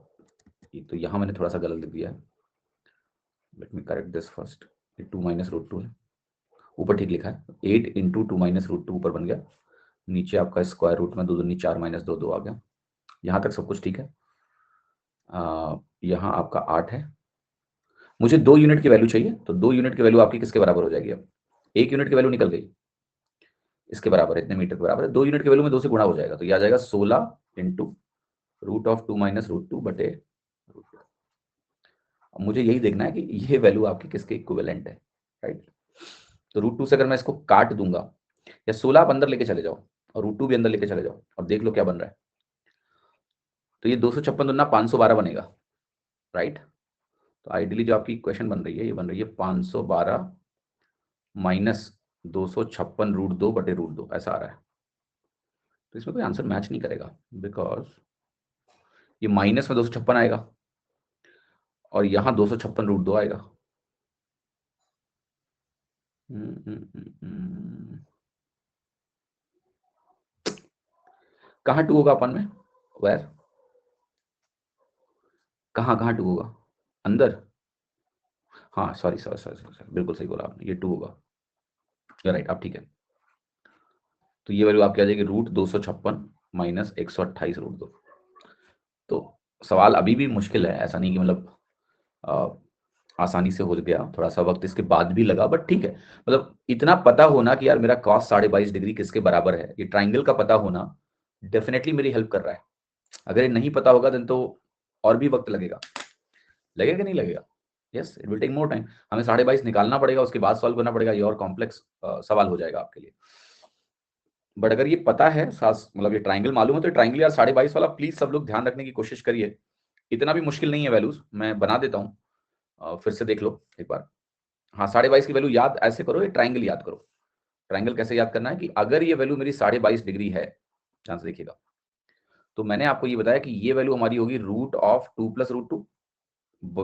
तो यहां मैंने थोड़ा सा गलत लिख दिया है, let me correct this first. 2 - √2 है, ऊपर ठीक लिखा है, 8 × 2 - √2 ऊपर बन गया, नीचे आपका स्क्वायर रूट में 2 दूनी 4 -2 2 आ गया। यहाँ तक सब कुछ ठीक है। यहाँ आपका 8 है, मुझे 2 यूनिट की वैल्यू चाहिए, तो 2 यूनिट की वैल्यू आपकी किसके बराबर हो जाएगी? अब 1 यूनिट की वैल्यू निकल गई, इसके बराबर है, इतने मीटर के बराबर है। 2 यूनिट की वैल्यू में 2 से गुणा हो जाएगा, तो ये आ जाएगा 16 × √2 - √2 बटे √2। मुझे यही देखना है कि ये वैल्यू आपकी किसके इक्विवेलेंट है, राइट। तो √2 से अगर मैं इसको काट दूंगा, या 16 आप अंदर लेके चले जाओ और √2 भी अंदर लेके चले जाओ और देख लो क्या बन रहा है। तो ये 256 दूना 512 बनेगा, राइट। तो आइडियली जो आपकी इक्वेशन बन रही है, ये बन रही है 512 माइनस 256 √2 बटे √2, ऐसा आ रहा है। तो इसमें कोई आंसर मैच नहीं करेगा, बिकॉज ये माइनस में 256 आएगा और यहां 256 √2 आएगा। कहाँ 2 होगा अपन में, वेयर, कहाँ कहाँ 2 होगा? अंदर, हाँ, सॉरी सॉरी सॉरी सॉरी, बिल्कुल सही बोला आपने, ये 2 होगा, राइट। अब ठीक है, तो ये वैल्यू आपकी आ जाएगी √256 माइनस 128 √2। तो सवाल अभी भी मुश्किल है, ऐसा नहीं कि मतलब आसानी से हो गया, थोड़ा सा वक्त इसके बाद भी लगा, बट ठीक है। मतलब इतना पता होना कि यार मेरा cos 22.5 डिग्री किसके बराबर है, ये ट्राइंगल का पता होना डेफिनेटली मेरी हेल्प कर रहा है। अगर ये नहीं पता होगा देन तो और भी वक्त लगेगा, लगेगा कि नहीं लगेगा? Yes, it will take more time. हमें 22.5 निकालना पड़ेगा, उसके बाद सॉल्व करना पड़ेगा, ये और कॉम्प्लेक्स सवाल हो जाएगा आपके लिए। बट अगर ये पता है, मतलब ये ट्राइंगल मालूम है, तो ट्राइंगल यार 22.5 वाला प्लीज सब लोग ध्यान रखने की कोशिश करिए। इतना भी मुश्किल नहीं है, वैल्यूज मैं बना देता हूँ, फिर से देख लो एक बार। हाँ, 22.5 की वैल्यू याद ऐसे करो, ये ट्राइंगल याद करो, ट्रायंगल कैसे याद करना है कि अगर ये वैल्यू मेरी 22.5 डिग्री है, ध्यान से देखिएगा, तो मैंने आपको ये बताया कि ये वैल्यू हमारी होगी root of 2 plus root 2,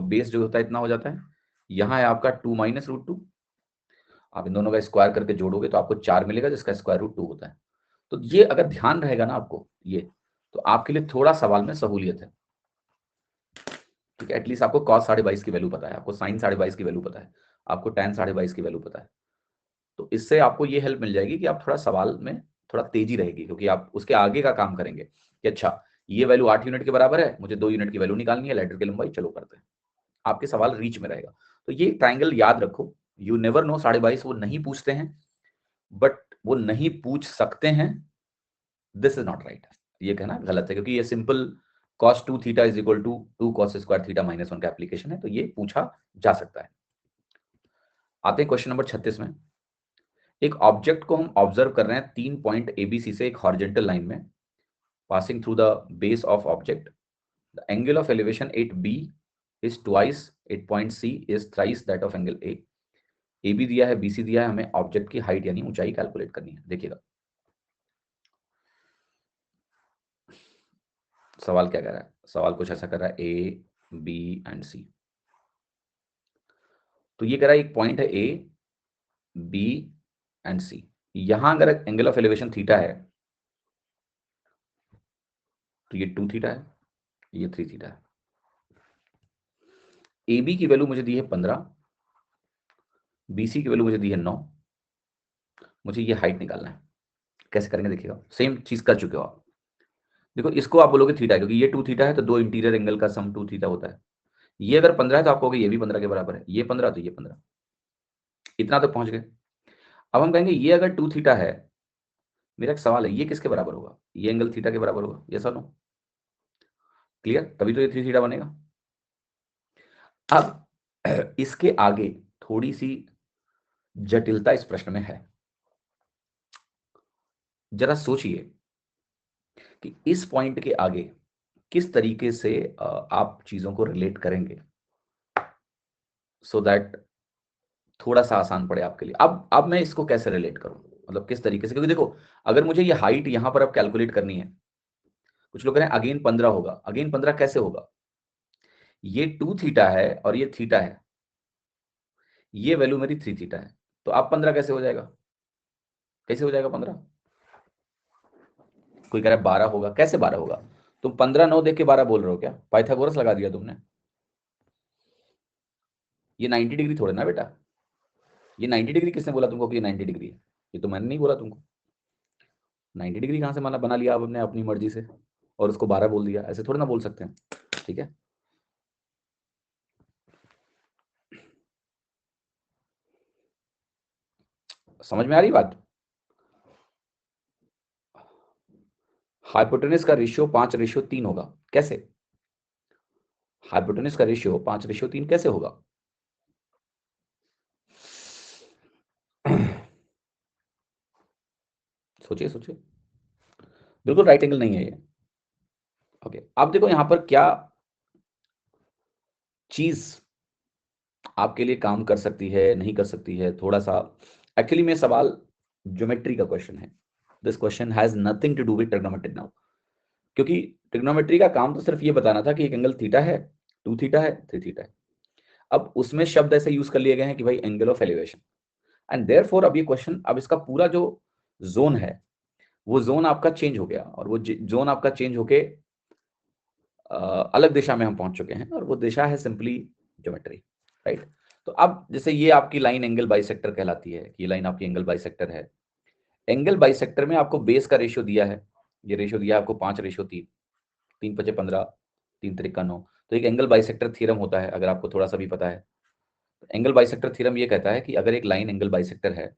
base जो होता है इतना हो जाता है, यहाँ है आपका 2 माइनस रूट 2, आप इन दोनों का स्क्वायर करके जोड़ोगे तो आपको 4 मिलेगा, जिसका स्क्वायर रूट 2 होता है। तो ये अगर ध्यान रहेगा ना आपको ये, तो आपके लिए थोड़ा सवाल में सहूलियत है, ठीक है। एटलीस्ट आपको cos 22.5 की वैल्यू पता है, आपको sin 22.5 की वैल्यू पता है, आपको tan 22.5 की वैल्यू पता है। तो इससे आपको ये हेल्प मिल जाएगी कि आप थोड़ा सवाल में थोड़ा तेजी रहेगी, क्योंकि आप उसके आगे का काम करेंगे कि अच्छा ये वैल्यू 8 यूनिट के बराबर है, मुझे 2 यूनिट की वैल्यू निकालनी है, लेटर की लंबाई, चलो करते हैं। आपके सवाल रीच में रहेगा। तो ये ट्राइंगल याद रखो, यू नेवर नो 22.5 वो नहीं पूछते हैं, बट वो नहीं पूछ सकते हैं, दिस इज नॉट राइट, ये कहना गलत है, क्योंकि ये simple cos 2 theta is equal to 2 cos square theta minus 1 का एप्लीकेशन है, तो ये पूछा जा सकता है। आते हैं क्वेश्चन नंबर 36 में। एक ऑब्जेक्ट को हम ऑब्जर्व कर रहे हैं 3 पॉइंट एबीसी से एक हॉरिजॉन्टल लाइन में, passing through the base of object. The angle of elevation at B is twice at point C is thrice that of angle A. A B दिया है, बी सी दिया है, हमें object की height यानी ऊंचाई calculate करनी है। देखिएगा सवाल क्या कह रहा है, सवाल कुछ ऐसा कर रहा है, ए बी एंड सी। तो ये कह रहा है एक पॉइंट है ए बी एंड सी, यहां अगर एंगल ऑफ एलिवेशन थीटा है तो ये 2 थीटा है, ये 3 थीटा है। ए बी की वैल्यू मुझे दी है 15, बी सी की वैल्यू मुझे दी है 9, मुझे ये हाइट निकालना है। कैसे करेंगे देखिएगा, सेम चीज कर चुके हो आप। देखो इसको आप बोलोगे थीटा, क्योंकि ये 2 थीटा है तो दो इंटीरियर एंगल का सम 2 थीटा होता है। ये अगर 15 है तो आप कहोगे ये भी 15 के बराबर है, ये 15 तो ये 15, इतना तक पहुंच गए। अब हम कहेंगे ये अगर 2 थीटा है, मेरा एक सवाल है ये किसके बराबर होगा, ये एंगल थीटा के बराबर होगा, यस और नो? क्लियर, तभी तो ये 3 थीटा बनेगा। अब इसके आगे थोड़ी सी जटिलता इस प्रश्न में है, जरा सोचिए कि इस पॉइंट के आगे किस तरीके से आप चीजों को रिलेट करेंगे सो दैट थोड़ा सा आसान पड़े आपके लिए। अब मैं इसको कैसे रिलेट करूं, मतलब किस तरीके से, क्योंकि देखो अगर मुझे ये हाइट यहां पर अब कैलकुलेट करनी है, कुछ लोग कह रहे हैं अगेन 15 होगा, अगेन 15 कैसे होगा, ये 2 थीटा है और ये थीटा है, ये वैल्यू मेरी 3 थीटा है, तो अब 15 कैसे हो जाएगा, कैसे हो जाएगा 15? कोई कह रहा है 12 होगा, कैसे 12 होगा? तुम 15 9 देख के 12 बोल रहे हो क्या, पाइथागोरस लगा दिया तुमने? ये 90 डिग्री थोड़े ना बेटा, ये 90 डिग्री किसने बोला तुमको कि ये 90 डिग्री है? ये तो मैंने नहीं बोला तुमको। 90 डिग्री कहां से माना बना लिया आपने अपनी मर्जी से और उसको 12 बोल दिया, ऐसे थोड़ी ना बोल सकते हैं, ठीक है। समझ में आ रही बात? हाइपोटेनस का रेशियो 5:3 होगा, कैसे? हाइपोटेनस का रेशियो 5:3 कैसे होगा? सोचिए सोचिए, बिल्कुल राइट एंगल नहीं है ये। ओके, अब देखो यहां पर क्या चीज आपके लिए काम कर सकती है, नहीं कर सकती है, थोड़ा सा एक्चुअली में सवाल ज्योमेट्री का क्वेश्चन है। This question has nothing to do with trigonometry now, क्योंकि ट्रिग्नोमेट्री का काम तो सिर्फ ये बताना था कि एक एंगल थीटा है, 2 थीटा है, 3 थीटा है। अब उसमें शब्द ऐसे यूज कर लिए गए हैं कि भाई angle of elevation, and therefore अब ये क्वेश्चन, अब इसका पूरा जो जोन है वो जोन आपका चेंज हो गया, और वो जोन आपका चेंज होके अलग दिशा में हम पहुंच चुके हैं, और वो दिशा है सिंपली ज्योमेट्री, राइट। तो अब जैसे ये आपकी लाइन एंगल बाइसेक्टर कहलाती है, ये लाइन आपकी एंगल बाइसेक्टर है। एंगल बाइसेक्टर में आपको बेस का रेशियो दिया है, ये रेशियो दिया है आपको 5:3, 3 5 15, 3 3 9। तो एक एंगल बाइसेक्टर थ्योरम होता है, अगर आपको थोड़ा सा भी पता है। एंगल बाइसेक्टर थ्योरम ये कहता है कि अगर एक लाइन एंगल बाइसेक्टर है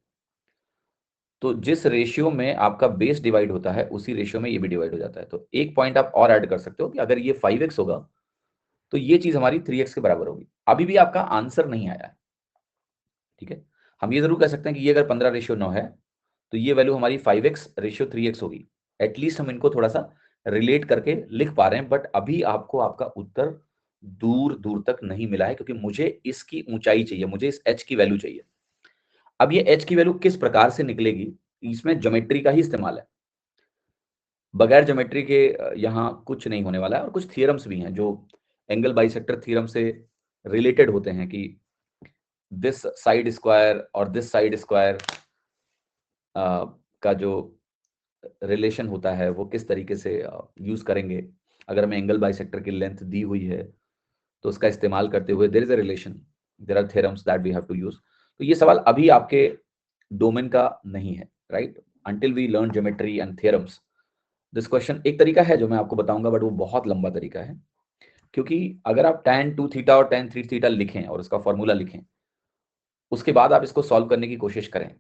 तो जिस रेशियो में आपका बेस डिवाइड होता है उसी रेशियो में ये भी डिवाइड हो जाता है। तो एक पॉइंट आप और ऐड कर सकते हो कि अगर ये 5x होगा तो ये चीज हमारी 3x के बराबर होगी। अभी भी आपका आंसर नहीं आया है, ठीक है। हम ये जरूर कह सकते हैं कि ये अगर 15:9 है तो ये वैल्यू हमारी 5x/3x होगी। एटलीस्ट हम इनको थोड़ा सा रिलेट करके लिख पा रहे हैं, बट अभी आपको आपका उत्तर दूर दूर तक नहीं मिला है, क्योंकि मुझे इसकी ऊंचाई चाहिए, मुझे इस h की वैल्यू चाहिए। अब ये h की वैल्यू किस प्रकार से निकलेगी, इसमें ज्योमेट्री का ही इस्तेमाल है। बगैर ज्योमेट्री के यहाँ कुछ नहीं होने वाला है। और कुछ थियरम्स भी हैं जो एंगल बाइसेक्टर थ्योरम से रिलेटेड होते हैं कि दिस साइड स्क्वायर और दिस साइड स्क्वायर का जो रिलेशन होता है वो किस तरीके से यूज करेंगे। अगर हमें एंगल बाइसेक्टर की लेंथ दी हुई है तो उसका इस्तेमाल करते हुए there is a relation, there are theorems that we have to use. तो ये सवाल अभी आपके डोमेन का नहीं है, right, until we learn geometry and theorems. This question एक तरीका है जो मैं आपको बताऊंगा, बट वो बहुत लंबा तरीका है, क्योंकि अगर आप tan 2 थीटा और tan 3 थीटा लिखें और उसका फॉर्मूला लिखें, उसके बाद आप इसको सॉल्व करने की कोशिश करें,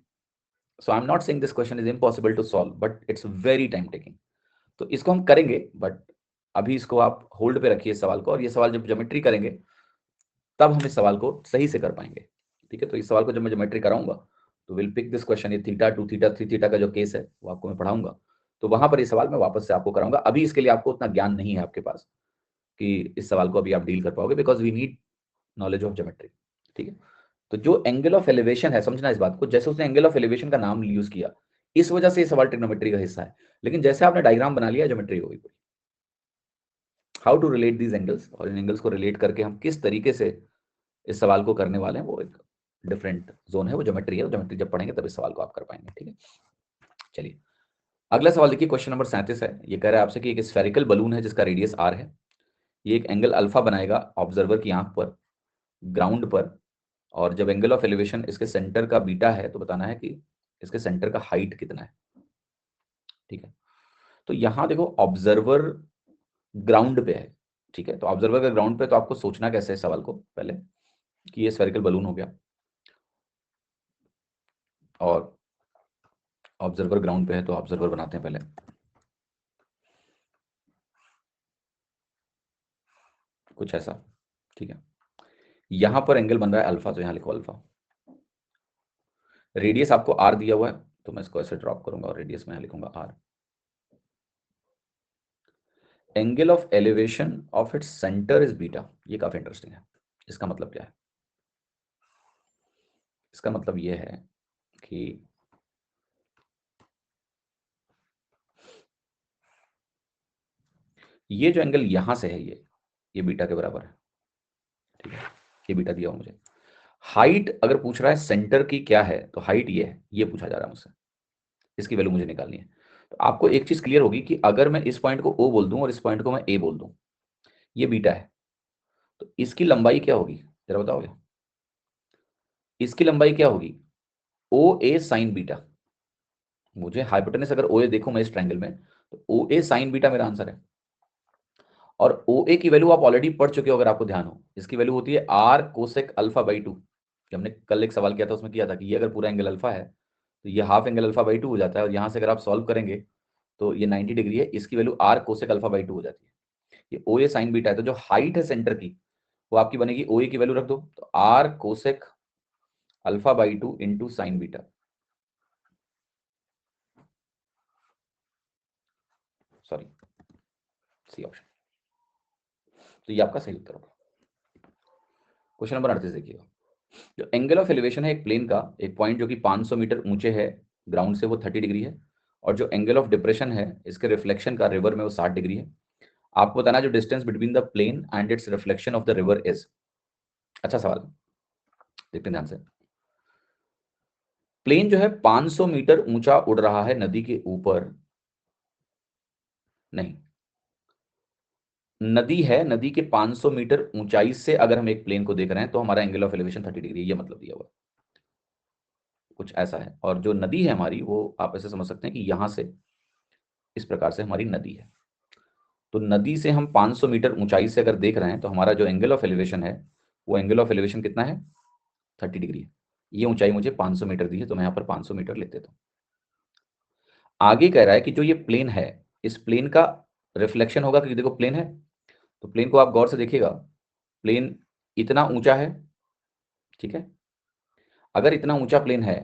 so I am not saying this question is impossible to solve, but it's very time taking. तो इसको हम करेंगे, बट अभी इसको आप होल्ड पे रखिए इस सवाल को, और ये सवाल जब ज्योमेट्री करेंगे तब हम इस सवाल को सही से कर पाएंगे। ठीक है, तो इस सवाल को जब मैं ज्योमेट्री कराऊंगा तो विल पिक दिस क्वेश्चन, ये थीटा 2 थीटा 3 थीटा का जो केस है वो आपको मैं पढ़ाऊंगा, तो वहां पर ये सवाल मैं वापस से आपको कराऊंगा। अभी इसके लिए आपको उतना ज्ञान नहीं है आपके पास कि इस सवाल को अभी आप डील कर पाओगे, because we need knowledge of geometry. ठीक है, तो जो एंगल ऑफ एलिवेशन है, समझना इस बात को, जैसे उसने एंगल ऑफ एलिवेशन का नाम यूज किया, इस वजह से ये सवाल ट्रिग्नोमेट्री का हिस्सा है, लेकिन जैसे आपने डायग्राम बना लिया ज्योमेट्री हो गई। How to relate these angles, और इन एंगल्स को रिलेट करके हम किस तरीके से इस सवाल को करने वाले हैं वो एक डिफरेंट जोन है, वो ज्योमेट्री है। ज्योमेट्री जब पढ़ेंगे तब इस सवाल को आप कर पाएंगे। ठीक है, चलिए अगला सवाल देखिए, क्वेश्चन नंबर 37 है। ये कह रहा है आपसे कि एक स्फेरिकल बलून है जिसका रेडियस r है, ये एक एंगल अल्फा बनाएगा ऑब्जर्वर की आंख पर, ग्राउंड पर, और जब एंगल ऑफ एलिवेशन इसके सेंटर का बीटा है तो बताना है कि इसके सेंटर का हाइट कितना है। ठीक है, तो यहां देखो ऑब्जर्वर ग्राउंड पे है। ठीक है, तो ऑब्जर्वर का ग्राउंड पे, तो आपको सोचना कैसे है सवाल को पहले, कि ये स्फेरिकल बलून हो गया और ऑब्जर्वर ग्राउंड पे है, तो ऑब्जर्वर बनाते हैं पहले। कुछ ऐसा, ठीक है, यहां पर एंगल बन रहा है अल्फा, तो यहां लिखो अल्फा। रेडियस आपको आर दिया हुआ है, तो मैं इसको ऐसे ड्रॉप करूंगा और रेडियस में लिखूंगा R. Angle of elevation of its centre is beta, ये काफी इंटरेस्टिंग है। इसका मतलब क्या है? इसका मतलब ये है कि ये जो एंगल यहां से है ये बीटा के बराबर है। ठीक है, ये बीटा दिया हुआ मुझे। हाइट अगर पूछ रहा है सेंटर की क्या है, तो हाइट ये है, ये पूछा जा रहा है मुझसे, इसकी वैल्यू मुझे निकालनी है। तो आपको एक चीज क्लियर होगी कि अगर मैं इस पॉइंट को ओ बोल दूं और इस पॉइंट को मैं ए बोल दूं, ये बीटा है, तो इसकी लंबाई क्या होगी जरा बताओगे? इसकी लंबाई क्या होगी? ओ ए साइन बीटा। मुझे हाइपोटेनस अगर ओ ए देखो मैं इस ट्रायंगल में, तो ओ ए साइन बीटा मेरा आंसर है। और ओ ए की वैल्यू आप ऑलरेडी पढ़ चुके हो, अगर आपको ध्यान हो, इसकी वैल्यू होती है आर कोसेक अल्फा बाई 2। हमने कल एक सवाल किया था, उसमें किया था कि ये अगर पूरा एंगल अल्फा है तो ये हाफ एंगल अल्फा बाई 2 हो जाता है, और यहाँ से अगर आप सॉल्व करेंगे तो ये 90 डिग्री है, इसकी value R cosec alpha by 2 हो जाती है। ये ओ ए साइन बीटा है, तो जो हाइट है सेंटर की वो आपकी बनेगी, ओ ए की वैल्यू रख दो तो R cosec alpha by 2 into sine beta. Sorry, C option, तो ये आपका सही उत्तर होगा। क्वेश्चन नंबर 38 देखिएगा, जो एंगल ऑफ एलिवेशन है एक प्लेन का, एक पॉइंट जो कि 500 मीटर ऊंचे है ग्राउंड से, वो 30 डिग्री है, और जो एंगल ऑफ डिप्रेशन है इसके रिफ्लेक्शन का रिवर में वो 60 डिग्री है। आपको बताना है जो distance between the plane and its reflection of the river is. अच्छा सवाल, देखते हैं ध्यान से। प्लेन जो है 500 मीटर ऊंचा उड़ रहा है नदी के ऊपर, नहीं, नदी है, नदी के 500 मीटर ऊंचाई से अगर हम एक प्लेन को देख रहे हैं तो हमारा एंगल ऑफ एलिवेशन 30 डिग्री, ये मतलब दिया हुआ है, कुछ ऐसा है। और जो नदी है हमारी, वो आप ऐसे समझ सकते हैं कि यहां से इस प्रकार से हमारी नदी है। तो नदी से हम 500 मीटर ऊंचाई से अगर देख रहे हैं तो हमारा जो एंगल ऑफ एलिवेशन है, वो एंगल ऑफ एलिवेशन कितना है? 30 डिग्री है। ये ऊंचाई मुझे 500 मीटर दी है, तो मैं यहाँ पर 500 मीटर लेते हूँ। आगे कह रहा है कि जो ये प्लेन है, इस प्लेन का रिफ्लेक्शन होगा, क्योंकि देखो प्लेन है, तो प्लेन को आप गौर से देखिएगा, प्लेन इतना ऊंचा है। ठीक है, अगर इतना ऊंचा प्लेन है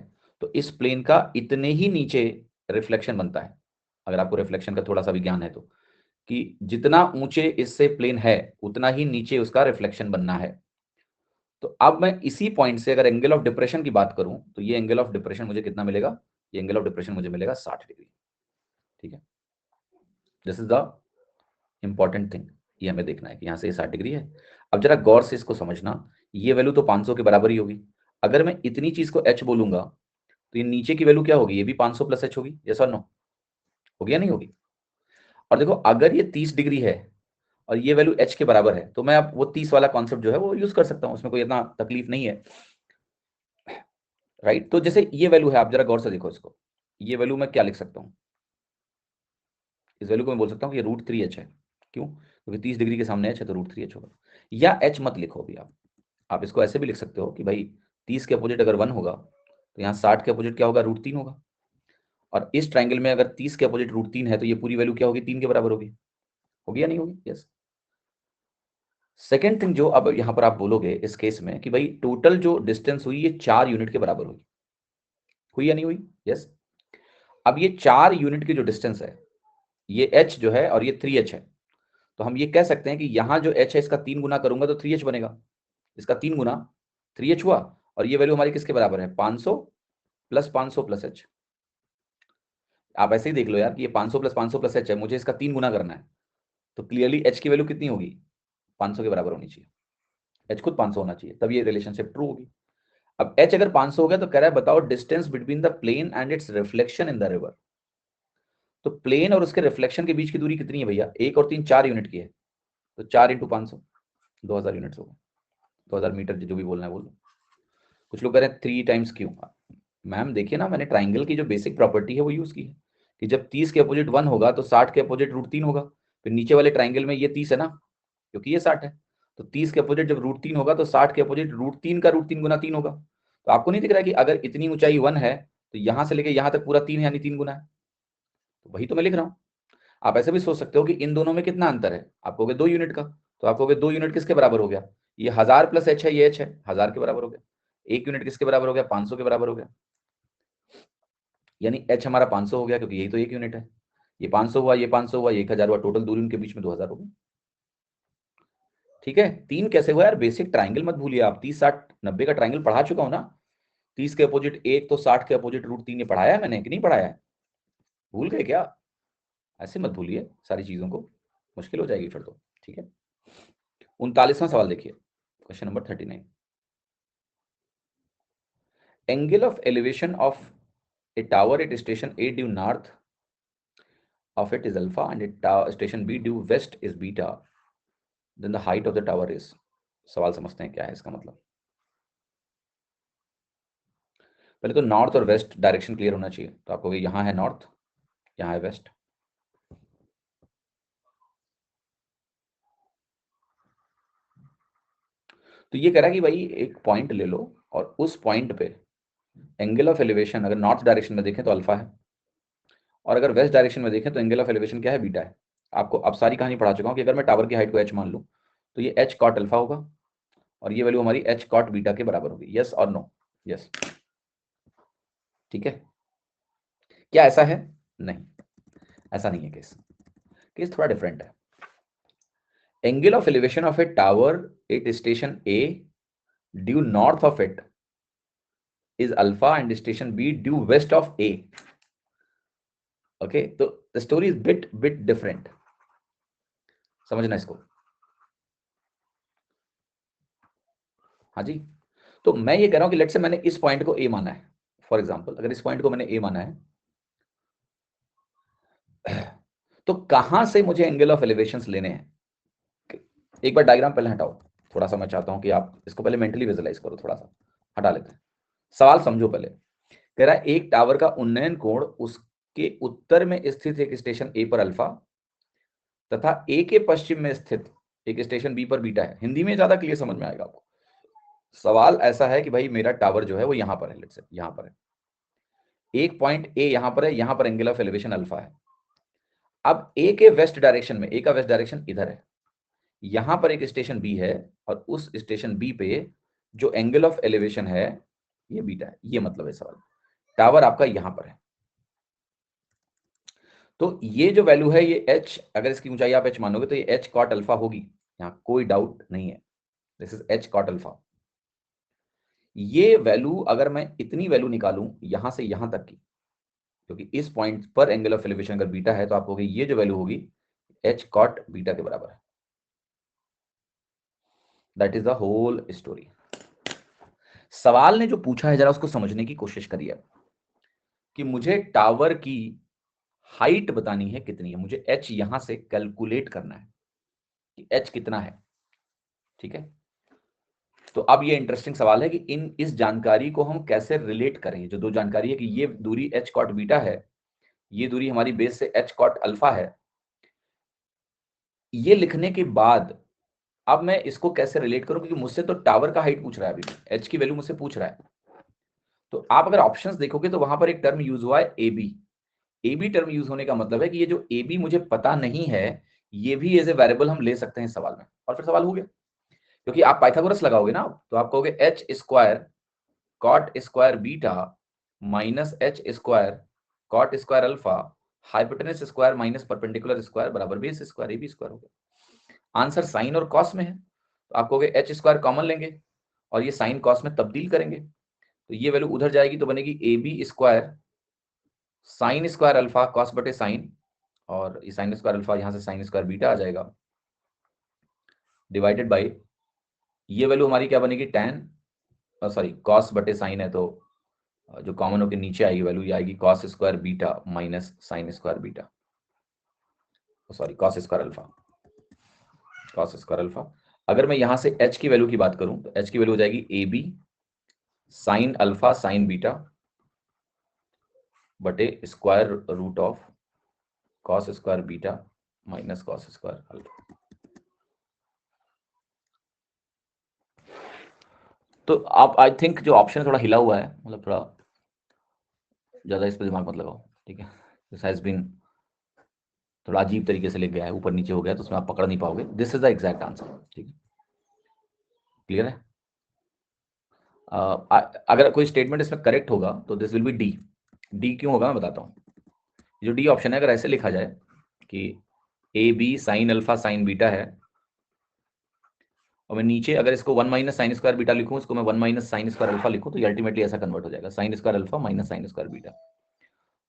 तो इस प्लेन का इतने ही नीचे रिफ्लेक्शन बनता है। अगर आपको रिफ्लेक्शन का थोड़ा सा भी ज्ञान है तो, कि जितना ऊंचे इससे प्लेन है उतना ही नीचे उसका रिफ्लेक्शन बनना है। तो अब मैं इसी पॉइंट से अगर एंगल ऑफ डिप्रेशन की बात करूं तो ये एंगल ऑफ डिप्रेशन मुझे कितना मिलेगा, ये एंगल ऑफ डिप्रेशन मुझे मिलेगा 60 डिग्री। ठीक है, this is the important thing, ये हमें देखना है कि यहाँ से ये 60 डिग्री है। अब जरा गौर से इसको समझना, ये वैल्यू तो 500 के बराबर ही होगी। अगर मैं इतनी चीज को h बोलूंगा तो ये नीचे की वैल्यू क्या होगी, ये भी 500 प्लस h होगी, यस और नो, होगी या नहीं होगी। और देखो अगर ये 30 डिग्री है और ये वैल्यू h के बराबर है तो मैं अब वो 30 वाला कॉन्सेप्ट जो है वो यूज कर सकता हूं, उसमें कोई इतना तकलीफ नहीं है, राइट। तो जैसे ये वैल्यू है, आप जरा गौर से देखो इसको, ये वैल्यू मैं क्या लिख सकता हूँ, इस वैल्यू को मैं बोल सकता हूँ कि ये √3h है। क्यों, क्योंकि 30 डिग्री के सामने h है तो √3h होगा। या h मत लिखो अभी, आप इसको ऐसे भी लिख सकते हो कि भाई 30 के अपोजिट अगर 1 होगा तो यहाँ 60 के अपोजिट क्या होगा, √3 होगा। और इस ट्राइंगल में अगर 30 के अपोजिट √3 है तो ये पूरी वैल्यू क्या होगी, 3 के बराबर होगी, होगी या नहीं होगी, यस। सेकेंड थिंग जो अब यहाँ पर आप बोलोगे इस केस में कि भाई टोटल जो डिस्टेंस हुई ये 4 यूनिट के बराबर हुई या नहीं हुई, यस। अब ये 4 यूनिट की जो डिस्टेंस है, ये h जो है और ये 3h है, तो हम ये कह सकते हैं कि यहाँ जो h है इसका 3 गुना करूंगा तो 3h बनेगा, इसका 3 गुना 3h हुआ। और ये वैल्यू हमारी किसके बराबर है, 500 प्लस 500 प्लस h। आप ऐसे ही देख लो यार कि ये 500 प्लस 500 प्लस h है, मुझे इसका 3 गुना करना है, तो क्लियरली h की वैल्यू कितनी होगी, 500 के बराबर होनी चाहिए, h खुद 500 होना चाहिए, तब ये रिलेशनशिप ट्रू होगी। अब h अगर 500 हो गया तो कह रहा है बताओ distance between the plane and its reflection in the river. तो प्लेन और उसके रिफ्लेक्शन के बीच की दूरी कितनी है भैया, 1 और 3 4 यूनिट की है, तो 4 इंटू 500 2000 यूनिट्स होगा, 2000 मीटर, जो भी बोलना है बोलो। कुछ लोग कह रहे हैं 3 टाइम्स क्यों, मैम देखिए ना, मैंने ट्राइंगल की जो बेसिक प्रॉपर्टी है वो यूज की है कि जब 30 के अपोजिट 1 होगा तो 60 के अपोजिट √3 होगा। फिर नीचे वाले ट्राइंगल में ये 30 है ना, क्योंकि ये 60 है, तो 30 के अपोजिट जब √3 होगा तो 60 के अपोजिट √3 का √3 गुना 3 होगा। तो आपको नहीं दिख रहा है कि अगर इतनी ऊंचाई 1 है तो यहां से लेके यहां तक पूरा 3 यानी 3 गुना है, तो वही तो मैं लिख रहा हूँ। आप ऐसे भी सोच सकते हो कि इन दोनों में कितना अंतर है, आप कहोगे 2 यूनिट का, तो आप कहोगे 2 यूनिट किसके बराबर हो गया, ये 1000 प्लस h है, ये h है, 1000 के बराबर हो गया। 1 यूनिट किसके बराबर हो गया, 500 के बराबर हो गया, यानी h हमारा 500 हो गया, क्योंकि यही तो 1 यूनिट है। ये 500 हुआ, ये 500 हुआ, ये 1000 हुआ, टोटल दूरी उनके बीच में 2000 हो गई। ठीक है, 3 कैसे हुआ यार, बेसिक ट्राइंगल मत भूलिए आप, 30 60 90 का ट्राइंगल पढ़ा चुका हूं ना, 30 के अपोजिट 1 तो 60 के अपोजिट √3 ये पढ़ाया है मैंने कि नहीं पढ़ाया है, भूल गए क्या, ऐसे मत भूलिए सारी चीजों को, मुश्किल हो जाएगी फिर तो। ठीक है, 39वां सवाल देखिए, question number 39। Angle of elevation of a tower at station A due north of it is alpha and at station B due west is beta, then the height of the tower is। सवाल समझते हैं क्या है इसका मतलब। पहले तो north और वेस्ट डायरेक्शन क्लियर होना चाहिए, तो आपको यहाँ है नॉर्थ, यहाँ है वेस्ट। तो ये कह रहा है कि भाई एक पॉइंट ले लो और उस पॉइंट पे एंगल ऑफ एलिवेशन अगर नॉर्थ डायरेक्शन में देखें तो अल्फा है, और अगर वेस्ट डायरेक्शन में देखें तो एंगल ऑफ एलिवेशन क्या है, बीटा है। आपको अब सारी कहानी पढ़ा चुका हूं कि अगर मैं टावर की हाइट को h मान लूं तो ये h कॉट अल्फा होगा और ये वैल्यू हमारी h कॉट बीटा के बराबर होगी, यस और नो, यस। ठीक है, क्या ऐसा है, नहीं ऐसा नहीं है, केस केस थोड़ा डिफरेंट है। Angle of elevation of a tower at station A due north of it is alpha and station B due west of A। Okay, तो the story is bit different, समझना इसको। हाँ जी, तो मैं ये कह रहा हूं कि लेट्स से मैंने इस पॉइंट को A माना है, फॉर एग्जांपल अगर इस पॉइंट को मैंने A माना है, तो कहां से मुझे एंगल ऑफ एलिवेशंस लेने हैं। एक बार डायग्राम पहले हटाओ, थोड़ा सा मैं चाहता हूं कि आप इसको पहले मेंटली विजुलाइज करो, थोड़ा सा हटा लेते हैं, सवाल समझो पहले। कह रहा है एक टावर का उन्नयन कोण उसके उत्तर में स्थित एक स्टेशन A पर अल्फा तथा A के पश्चिम में स्थित एक स्टेशन B पर बीटा है। हिंदी में ज्यादा क्लियर समझ में आएगा आपको। सवाल ऐसा है कि भाई मेरा टावर जो है वो यहां पर है, लेट्स से यहां पर है, एक पॉइंट A यहां पर है, यहां पर एंगल ऑफ एलिवेशन अल्फा है। अब A के वेस्ट डायरेक्शन में, A का वेस्ट डायरेक्शन इधर है, यहां पर एक स्टेशन B है और उस स्टेशन B पे जो एंगल ऑफ एलिवेशन है ये बीटा है, ये मतलब है सवाल। टावर आपका यहां पर है, तो ये जो वैल्यू है ये h, अगर इसकी ऊंचाई आप h मानोगे तो ये h कॉट अल्फा होगी, यहाँ कोई डाउट नहीं है, this is h cot alpha. ये वैल्यू अगर मैं इतनी वैल्यू निकालूं यहां से यहां तक की, क्योंकि इस पॉइंट पर एंगल ऑफ एलिवेशन अगर बीटा है तो आप कहोगे ये जो वैल्यू होगी h cot बीटा के बराबर है। That is the whole story. सवाल ने जो पूछा है जरा उसको समझने की कोशिश करिए कि मुझे टावर की हाइट बतानी है कितनी है, मुझे h यहां से कैलकुलेट करना है कि h कितना है। ठीक है, तो अब ये इंटरेस्टिंग सवाल है कि इस जानकारी को हम कैसे रिलेट करें। जो दो जानकारी है कि ये दूरी h cot बीटा है, ये दूरी हमारी बेस से h cot अल्फा है, ये लिखने के बाद अब मैं इसको कैसे रिलेट करूं, क्योंकि मुझसे तो टावर का हाइट पूछ रहा है, अभी h की वैल्यू मुझसे पूछ रहा है। तो आप अगर ऑप्शंस देखोगे तो वहां पर एक टर्म यूज हुआ है ए बी टर्म यूज होने का मतलब है कि ये जो ए बी मुझे पता नहीं है, ये भी एज ए वेरिएबल हम ले सकते हैं सवाल में, और फिर सवाल हो गया। क्योंकि आप पाइथागोरस लगाओगे ना, तो आप कहोगे H square cot square beta minus H square cot square alpha hypotenuse square minus perpendicular square बराबर base square, A B square हो गया। आंसर साइन और कॉस में है, तो आप कहोगे एच स्क्वायर कॉमन लेंगे और ये साइन कॉस में तब्दील करेंगे, तो ये वैल्यू उधर जाएगी तो बनेगी A B square sine square alpha cos बटे साइन, और ये साइन स्क्वायर अल्फा यहां से साइन स्क्वायर बीटा आ जाएगा, डिवाइडेड बाय ये वैल्यू हमारी क्या बनेगी tan, सॉरी कॉस बटे साइन है, तो जो कॉमन होकर नीचे आएगी वैल्यू ये आएगी cos square beta minus sine square beta, sorry cos square alpha, cos square alpha. अगर मैं यहां से h की वैल्यू की बात करूं तो h की वैल्यू हो जाएगी A B sine alpha sine beta बटे square root of cos square beta minus cos square alpha. तो आप आई थिंक जो ऑप्शन थोड़ा हिला हुआ है, मतलब थोड़ा ज्यादा इस पर दिमाग मत लगाओ, ठीक है। दिस हैज बीन थोड़ा अजीब तरीके से ले गया है, ऊपर नीचे हो गया, तो उसमें आप पकड़ नहीं पाओगे। This is the exact answer, ठीक है, क्लियर है। अगर कोई स्टेटमेंट इसमें करेक्ट होगा तो this will be D. D क्यों होगा मैं बताता हूँ। जो डी ऑप्शन है अगर ऐसे लिखा जाए कि A B sine alpha sine beta है, और मैं नीचे अगर इसको 1 माइनस साइन स्क्वायर बीटा लिखूं, इसको मैं 1 माइनस साइन स्क्वायर अल्फा लिखूं, तो ये अल्टीमेटली ऐसा कन्वर्ट हो जाएगा sign square alpha minus sine square beta.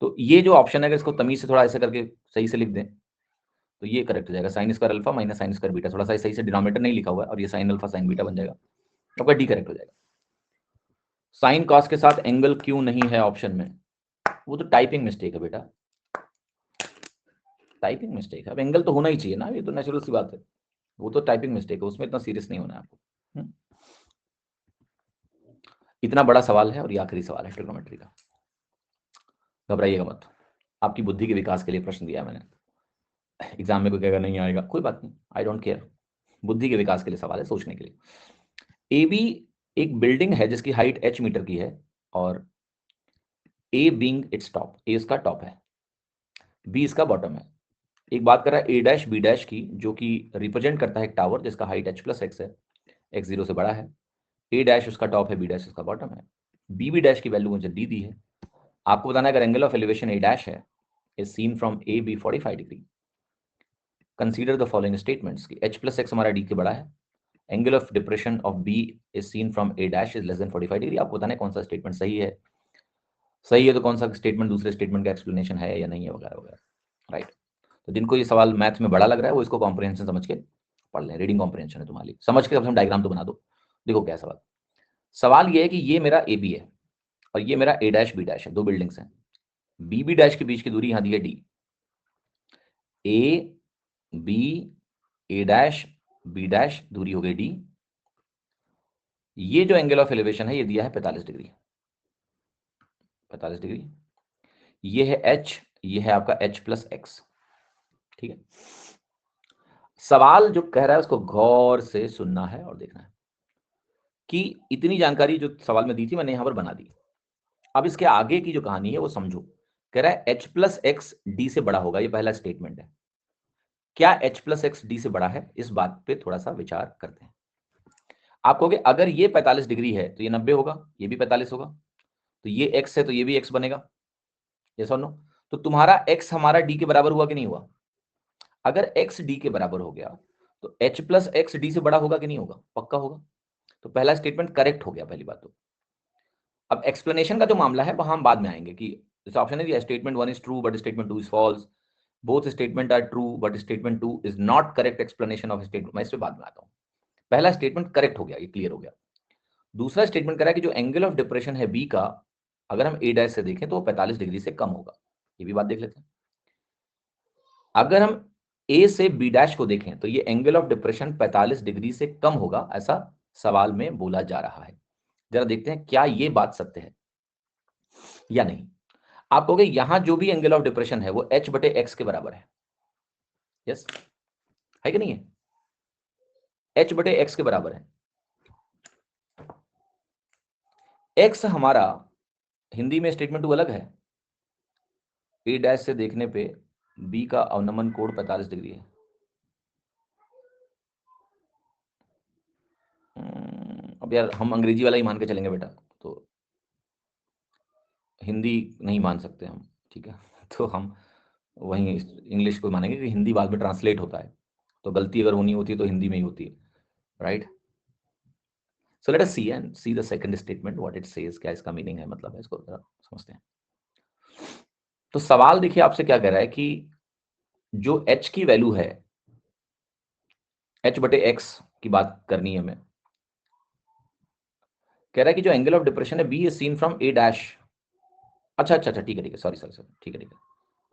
तो ये जो ऑप्शन है अगर इसको तमीज से थोड़ा ऐसे करके सही से लिख दें तो ये करेक्ट हो जाएगा, sign square alpha minus sine square beta. थोड़ा सा सही से डिनोमिनेटर नहीं लिखा हुआ है और ये साइन अल्फा साइन बीटा बन जाएगा, आपका डी करेक्ट हो जाएगा। साइन कॉस के साथ एंगल क्यों नहीं है ऑप्शन में, वो तो टाइपिंग मिस्टेक है बेटा, टाइपिंग मिस्टेक है। अब एंगल तो होना ही चाहिए ना, ये तो नेचुरल सी बात है, वो तो टाइपिंग मिस्टेक है, उसमें इतना सीरियस नहीं होना है आपको। इतना बड़ा सवाल है और ये आखिरी सवाल है ट्रिग्नोमेट्री का, घबराइएगा मत। आपकी बुद्धि के विकास के लिए प्रश्न दिया मैंने, एग्जाम में कोई कहेगा नहीं आएगा, कोई बात नहीं, आई डोंट केयर, बुद्धि के विकास के लिए सवाल है, सोचने के लिए। ए बी एक बिल्डिंग है जिसकी हाइट h मीटर की है, और ए बीइंग इट्स टॉप, ए इसका टॉप है, बी इसका बॉटम है। एक बात कर रहा है ए डैश बी डैश की, जो कि रिप्रेजेंट करता है एक टावर जिसका हाइट h प्लस एक्स है, एक्स जीरो से बड़ा है। ए डैश उसका टॉप है, बी डैश उसका बॉटम है। बी डैश की वैल्यू मुझे दी दी है। आपको बताना है अगर angle of elevation A dash है is seen from A B 45 degree, consider the following statements कि h प्लस एक्स हमारा डी के बड़ा है, angle of depression of B is seen from A dash is less than 45 degree. आपको बताना है कौन सा स्टेटमेंट सही है, सही है तो कौन सा स्टेटमेंट दूसरे स्टेटमेंट का एक्सप्लेनेशन है या नहीं है, वगैरह वगैरह, राइट। तो जिनको ये सवाल मैथ में बड़ा लग रहा है वो इसको कॉम्प्रिहेंशन समझ के पढ़ लें, रीडिंग कॉम्प्रिहेंशन है तुम्हारी, समझ के हम डायग्राम तो बना दो। देखो क्या सवाल, सवाल ये है कि ये मेरा ए बी है और ये मेरा ए डैश बी डैश है, दो बिल्डिंग्स हैं। बी बी डैश के बीच की दूरी यहां दी है D, A B A dash B dash दूरी हो गई डी। ये जो एंगल ऑफ एलिवेशन है ये दिया है 45 डिग्री, 45 डिग्री। ये है h, ये है आपका h प्लस एक्स, ठीक है। सवाल जो कह रहा है उसको गौर से सुनना है और देखना है कि इतनी जानकारी जो सवाल में दी थी मैंने यहां पर बना दी। अब इसके आगे की जो कहानी है वो समझो। कह रहा है h प्लस एक्स डी से बड़ा होगा, ये पहला स्टेटमेंट है। क्या h प्लस एक्स डी से बड़ा है, इस बात पे थोड़ा सा विचार करते हैं। आप कहोगे अगर ये 45 डिग्री है तो ये 90 होगा, ये भी 45 होगा, तो ये x है तो ये भी x बनेगा, यस और नो। तो तुम्हारा x हमारा d के बराबर हुआ कि नहीं हुआ। अगर x d के बराबर हो गया तो h प्लस एक्स डी से बड़ा होगा कि नहीं होगा, पक्का होगा। तो पहला स्टेटमेंट करेक्ट हो गया, पहली बात तो। अब एक्सप्लेनेशन का जो मामला है वहां हम बाद में आएंगे कि जैसे ऑप्शन है दिया statement 1 is true but statement 2 is false, both statement are true but statement 2 is not correct explanation of statement. मैं इस पे बाद में आता हूं। पहला स्टेटमेंट करेक्ट हो गया, ये क्लियर हो गया। दूसरा स्टेटमेंट कह रहा है कि जो एंगल ऑफ डिप्रेशन है बी का, अगर हम ए डैश से देखें तो वो 45 डिग्री से कम होगा। ये भी बात देख लेते हैं। अगर हम ए से बी डैश को देखें तो ये एंगल ऑफ डिप्रेशन 45 डिग्री से कम होगा, ऐसा सवाल में बोला जा रहा है। जरा देखते हैं क्या ये बात सत्य है या नहीं। आप कहोगे यहां जो भी एंगल ऑफ डिप्रेशन है वो h बटे एक्स के बराबर है। यस है कि नहीं है? h बटे एक्स के बराबर है। x हमारा हिंदी में स्टेटमेंट 2 अलग है। ए डैश से देखने पे b का अवनमन कोण 45 डिग्री है। अब यार हम अंग्रेजी वाला ही मान के चलेंगे बेटा, तो हिंदी नहीं मान सकते हम, ठीक है? तो हम वहीं इंग्लिश को मानेंगे कि हिंदी बाद में ट्रांसलेट होता है, तो गलती अगर होनी होती है तो हिंदी में ही होती है, right? So let us see and see the second statement what it says, क्या इसका मीनिंग है, मतलब है, इसको जरा समझते हैं। तो सवाल देखिए आपसे क्या कह रहा है कि जो h की वैल्यू है, h बटे x की बात करनी है हमें। कह रहा है कि जो एंगल ऑफ डिप्रेशन है b is seen from a dash. अच्छा अच्छा अच्छा, ठीक है ठीक है, सॉरी सॉरी सॉरी, ठीक है ठीक है।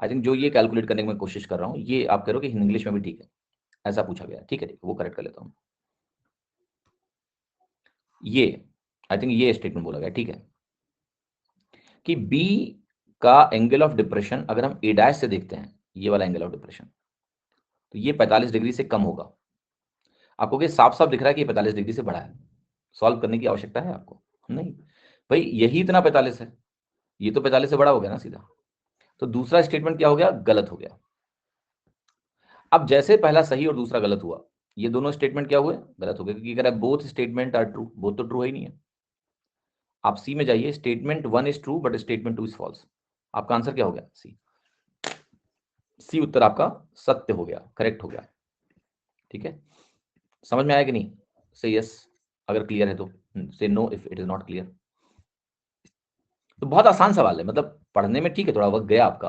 आई थिंक जो ये कैलकुलेट करने की मैं कोशिश कर रहा हूँ, ये आप कह रहे हो कि इंग्लिश में भी ठीक है, ऐसा पूछा गया, ठीक है ठीक है, वो करेक्ट कर लेता हूँ। ये आई थिंक ये स्टेटमेंट बोला गया, ठीक है, कि b का एंगल ऑफ डिप्रेशन अगर हम a डैश से देखते हैं, ये वाला एंगल ऑफ डिप्रेशन, तो ये 45 डिग्री से कम होगा। आपको क्या साफ साफ दिख रहा है कि ये 45 डिग्री से बड़ा है? सॉल्व करने की आवश्यकता है आपको? नहीं भाई, यही इतना 45 है, ये तो 45 से बड़ा हो गया ना सीधा। तो दूसरा स्टेटमेंट क्या हो गया? गलत हो गया। अब जैसे पहला सही और दूसरा गलत हुआ, ये दोनों स्टेटमेंट क्या हुए? गलत हो गए, क्योंकि कह रहा है both statement are true, both तो ट्रू है ही नहीं है। आप सी में जाइए, statement 1 is true but statement 2 is false. आपका आंसर क्या हो गया? सी। सी उत्तर आपका सत्य हो गया, करेक्ट हो गया, ठीक है? समझ में आया कि नहीं? से यस अगर क्लियर है तो, से know if it is not clear. तो बहुत आसान सवाल है, मतलब पढ़ने में ठीक है थोड़ा वक्त गया आपका,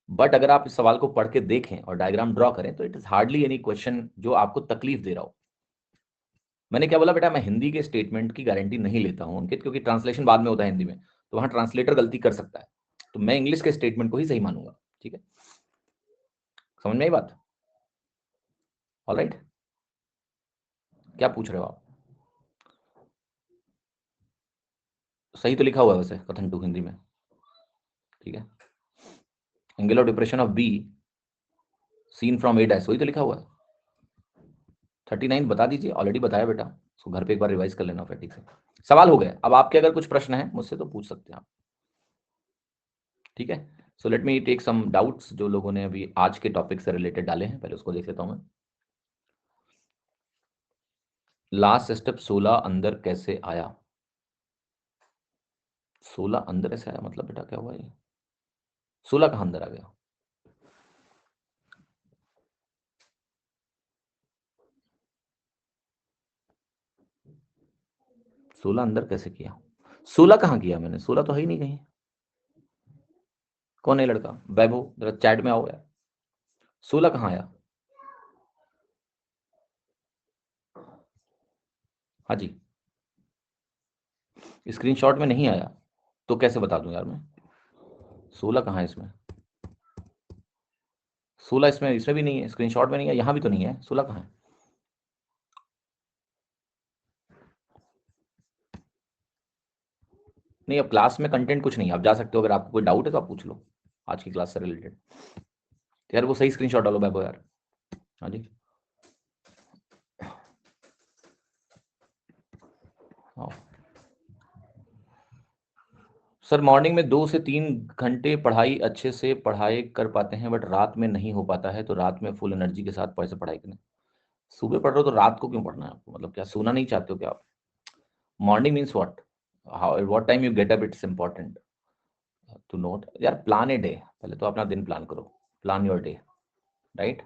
बट अगर आप इस सवाल को पढ़ के देखें और डायग्राम ड्रॉ करें तो it is hardly any question जो आपको तकलीफ दे रहा हो। मैंने क्या बोला बेटा? मैं हिंदी के स्टेटमेंट की गारंटी नहीं लेता हूं अंकित, क्योंकि ट्रांसलेशन बाद में होता है हिंदी में, तो वहां ट्रांसलेटर गलती कर सकता है, तो मैं इंग्लिश के स्टेटमेंट को ही सही मानूंगा, ठीक है? समझ में आई बात? ऑलराइट, क्या पूछ रहे हो आप? सही तो लिखा हुआ है वैसे कथन टू हिंदी में, ठीक है? Angle of depression of be seen from A dash, वही तो लिखा हुआ है। 39 बता दीजिए, ऑलरेडी बताया बेटा, उसको घर पे एक बार रिवाइज कर लेना फिर ठीक से। सवाल हो गए। अब आपके अगर कुछ प्रश्न है मुझसे तो पूछ सकते हैं आप, ठीक है? So let me take some doubts जो लोगों ने अभी आज के टॉपिक से रिलेटेड डाले हैं, पहले उसको देख लेता हूं मैं। लास्ट स्टेप 16 अंदर कैसे आया? 16 अंदर कैसे आया मतलब बेटा क्या हुआ? ये 16 कहां अंदर आ गया? सोलह अंदर कैसे किया? 16 कहां किया मैंने? 16 तो है ही नहीं कहीं। कौन है लड़का? वैभव, जरा चैट में आओ यार। 16 कहां आया? हाँ जी, स्क्रीनशॉट में नहीं आया तो कैसे बता दूं यार मैं? 16 कहां है इसमें? 16 इसमें, इसमें भी नहीं है, स्क्रीनशॉट में नहीं है, यहां भी तो नहीं है। 16 कहां है? नहीं, अब क्लास में कंटेंट कुछ नहीं है, आप जा सकते हो, अगर आपको कोई डाउट है तो आप पूछ लो आज की क्लास से रिलेटेड। यार वो सही स्क्रीनशॉट डालो बैबो यार। हाँ जी, हाँ सर, मॉर्निंग में 2 से 3 घंटे पढ़ाई अच्छे से पढ़ाई कर पाते हैं, बट रात में नहीं हो पाता है, तो रात में फुल एनर्जी के साथ कैसे पढ़ाई करें? सुबह पढ़ रहे हो तो रात को क्यों पढ़ना है आपको? मतलब क्या सोना नहीं चाहते हो क्या आप? Morning means what? How what time you get up, it's important to note यार। प्लान ए डे, पहले तो अपना दिन प्लान करो, प्लान योर डे, राइट?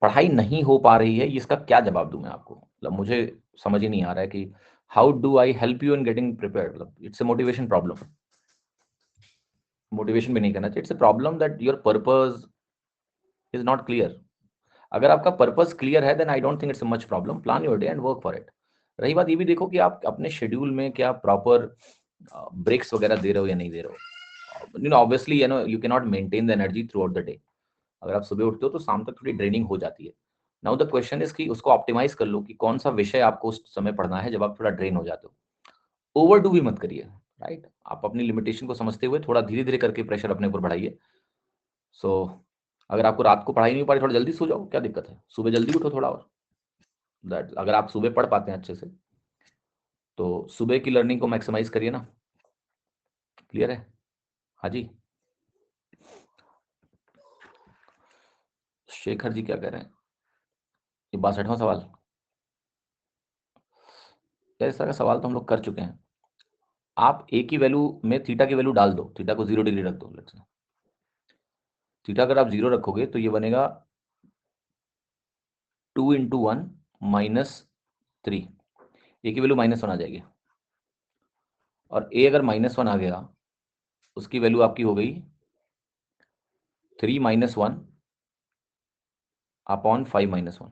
पढ़ाई नहीं हो पा रही है, इसका क्या जवाब दूं मैं आपको? मतलब मुझे समझ ही नहीं आ रहा है कि how do I help you in getting prepared, मतलब it's a motivation problem. Motivation भी नहीं करना चाहिए, it's a problem that your purpose is not clear. अगर आपका पर्पस क्लियर है then I don't think it's a much problem, plan your day and work for it. रही बात ये भी देखो कि आप अपने शेड्यूल में क्या प्रॉपर ब्रेक्स वगैरह दे रहे हो या नहीं दे रहे हो। You know obviously you can not maintain the energy through out the day. अगर आप सुबह उठते हो तो शाम तक थोड़ी ड्रेनिंग हो जाती है। नाउ द क्वेश्चन इज कि उसको ऑप्टिमाइज कर लो कि कौन सा विषय आपको उस समय पढ़ना है जब आप थोड़ा ड्रेन हो जाते हो। ओवरडू भी मत करिए, राइट। आप अपनी लिमिटेशन को समझते हुए थोड़ा धीरे धीरे करके प्रेशर अपने ऊपर बढ़ाइए। सो अगर आपको रात को पढ़ाई नहीं हो पा रही, थोड़ा जल्दी सो जाओ, क्या दिक्कत है, सुबह जल्दी उठो थोड़ा और। दैट अगर आप सुबह पढ़ पाते हैं अच्छे से तो सुबह की लर्निंग को मैक्सिमाइज करिए ना। क्लियर है? हाँ जी। शेखर जी क्या कह रहे हैं? ये 62वां सवाल, क्या इस तरह का सवाल तो हम लोग कर चुके हैं। आप ए की वैल्यू में थीटा की वैल्यू डाल दो, थीटा को 0 डिग्री रख दो। लेट्स से थीटा अगर आप 0 रखोगे तो ये बनेगा 2 इंटू 1 -3। ए की वैल्यू -1 आ जाएगी, और ए अगर -1 आ गया उसकी वैल्यू आपकी हो गई 3 - 1 अपॉन 5 - 1।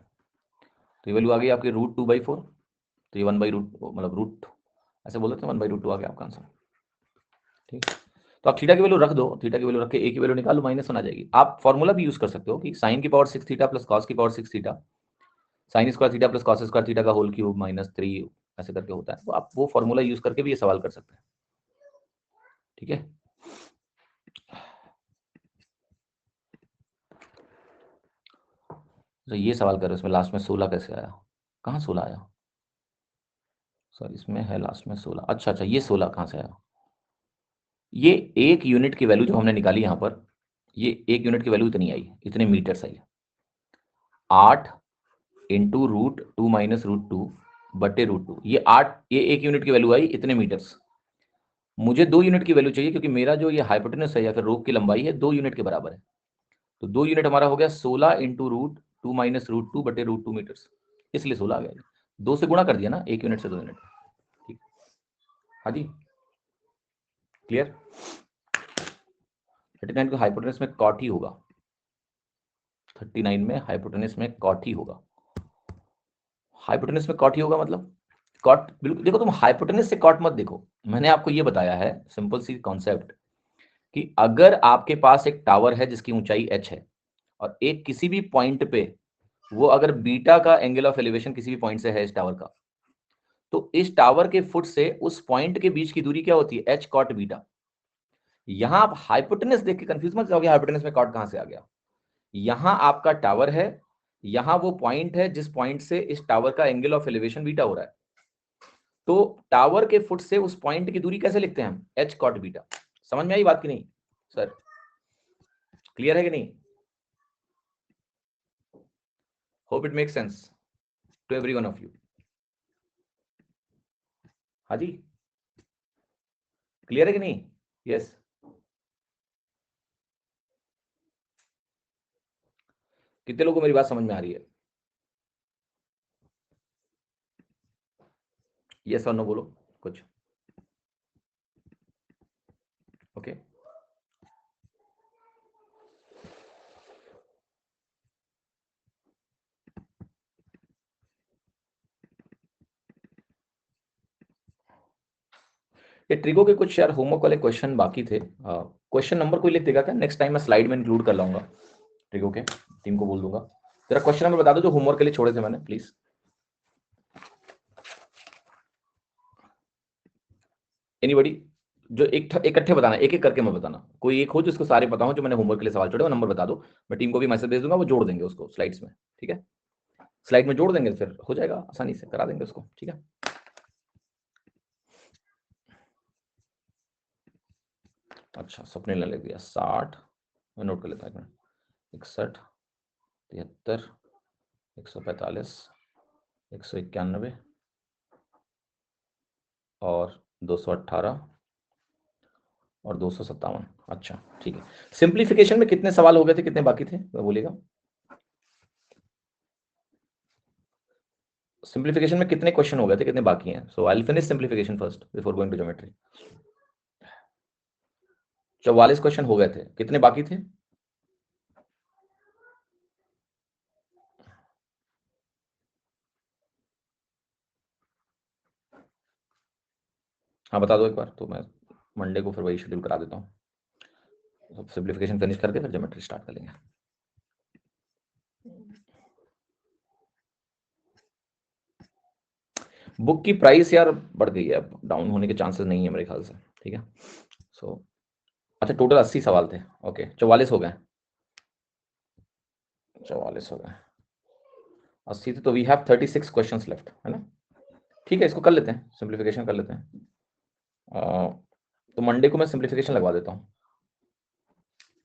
तो ये वैल्यू आ गई आपकी √2/4। तो ये 1/√, मतलब रूट ऐसे बोल सकते हैं, 1/√2 आ गया आपका आंसर। ठीक, तो आप थीटा की वैल्यू रख दो, थीटा की वैल्यू रख के ए की वैल्यू निकालो, -1 आ जाएगी। आप फॉर्मूला भी यूज कर सकते हो कि साइन की पावर 6 थीटा प्लस कॉस की power 6 theta, sine square theta plus cos square theta का होल क्यूब -3 ऐसे करके होता है। तो आप वो फॉर्मूला यूज करके भी ये सवाल कर सकते हैं। ठीक है, तो ये सवाल करो, इसमें लास्ट में 16 कैसे आया? कहाँ 16 आया? सॉरी, इसमें है लास्ट में 16। अच्छा अच्छा, ये 16 कहाँ से आया? ये 1 यूनिट की वैल्यू जो हमने निकाली यहाँ पर, ये 1 यूनिट की वैल्यू इतनी आई, इतने मीटर्स आई। 8 इंटू √2 - √2 बटे √2, ये 8, ये 1 यूनिट की वैल्यू आई इतने मीटर्स। मुझे 2 यूनिट की वैल्यू चाहिए क्योंकि मेरा जो ये हाइपोटेनस है या फिर रोप की लंबाई है 2 यूनिट के बराबर है। तो 2 यूनिट हमारा हो गया 16 इंटू √2 - √2 बटे √2 मीटर्स, इसलिए 16 आ गया। 2 से गुणा कर दिया ना, 1 यूनिट से 2 यूनिट। ठीक, हाँ जी, क्लियर। 39 को हाइपोटेनस में कॉट ही होगा, 39 में हाइपोटेनस में कॉट ही होगा। हाइपोटेनस में कॉट ही होगा मतलब कॉट, बिल्कुल देखो, तुम हाइपोटेनस से कॉट मत देखो। मैंने आपको ये बताया है सिंपल सी कॉन्सेप्ट कि अगर आपके पास एक टावर है जिसकी ऊंचाई h है और एक किसी भी पॉइंट पे वो अगर बीटा का एंगल ऑफ एलिवेशन किसी भी पॉइंट से है इस टावर का, तो इस टावर के फुट से उस पॉइंट के बीच की दूरी क्या होती है? h cot beta. यहां आप हाइपोटेनस देख के कंफ्यूज मत जाओगे, हाइपोटेनस में कॉट कहां से आ गया। यहां आपका टावर है, यहां वो पॉइंट है जिस पॉइंट से इस टावर का एंगल ऑफ एलिवेशन बीटा हो रहा है। तो टावर के फुट से उस पॉइंट की दूरी कैसे लिखते हैं हम? h cot beta. समझ में आई बात की नहीं सर? क्लियर है कि नहीं? Hope it make sense to every one of you. हाँ जी, क्लियर है कि नहीं? यस, कितने लोगों को मेरी बात समझ में आ रही है? यस और नो बोलो कुछ। ओके, ये ट्रिगो के कुछ यार होमवर्क वाले क्वेश्चन बाकी थे। क्वेश्चन नंबर कोई लिख देगा क्या? नेक्स्ट टाइम मैं स्लाइड में इंक्लूड कर लाऊंगा, ट्रिगो के टीम को बोल दूंगा। तेरा क्वेश्चन नंबर बता दो जो होमवर्क के लिए छोड़े थे मैंने, प्लीज। एनीबॉडी जो एक इकट्ठे बताना, एक एक करके मैं बताना, कोई एक हो जिसको सारे पता हो, जो मैंने होमवर्क के लिए सवाल छोड़े, वो नंबर बता दो। मैं टीम को भी मैसेज भेज दूंगा, वो जोड़ देंगे उसको स्लाइड्स में। ठीक है, स्लाइड में जोड़ देंगे, फिर हो जाएगा, आसानी से करा देंगे उसको। ठीक है, अच्छा सपने ने लिख दिया 60, मैं नोट कर लेता हूँ 61, 73, 145, 191 और 218 और 257। अच्छा ठीक है, सिंप्लीफिकेशन में कितने सवाल हो गए थे, कितने बाकी थे वो बोलिएगा। सिंप्लीफिकेशन में कितने क्वेश्चन हो गए थे, कितने बाकी हैं? So I will finish simplification first before going to geometry. 44 question हो गए थे, कितने बाकी थे? हाँ बता दो एक बार, तो मैं मंडे को फिर वही शेड्यूल करा देता हूँ। सिंप्लीफिकेशन फिनिश करके फिर ज्योमेट्री स्टार्ट कर लेंगे। बुक की प्राइस यार बढ़ गई है, डाउन होने के चांसेस नहीं है मेरे ख्याल से, ठीक है। सो अच्छा, टोटल 80 सवाल थे, ओके 44 हो गए, 44 हो गए, 80 थे, तो वी हैव 36 क्वेश्चंस लेफ्ट, है ना। ठीक है, इसको कर लेते हैं, सिंप्लीफिकेशन कर लेते हैं। तो मंडे को मैं सिंप्लीफिकेशन लगवा देता हूँ,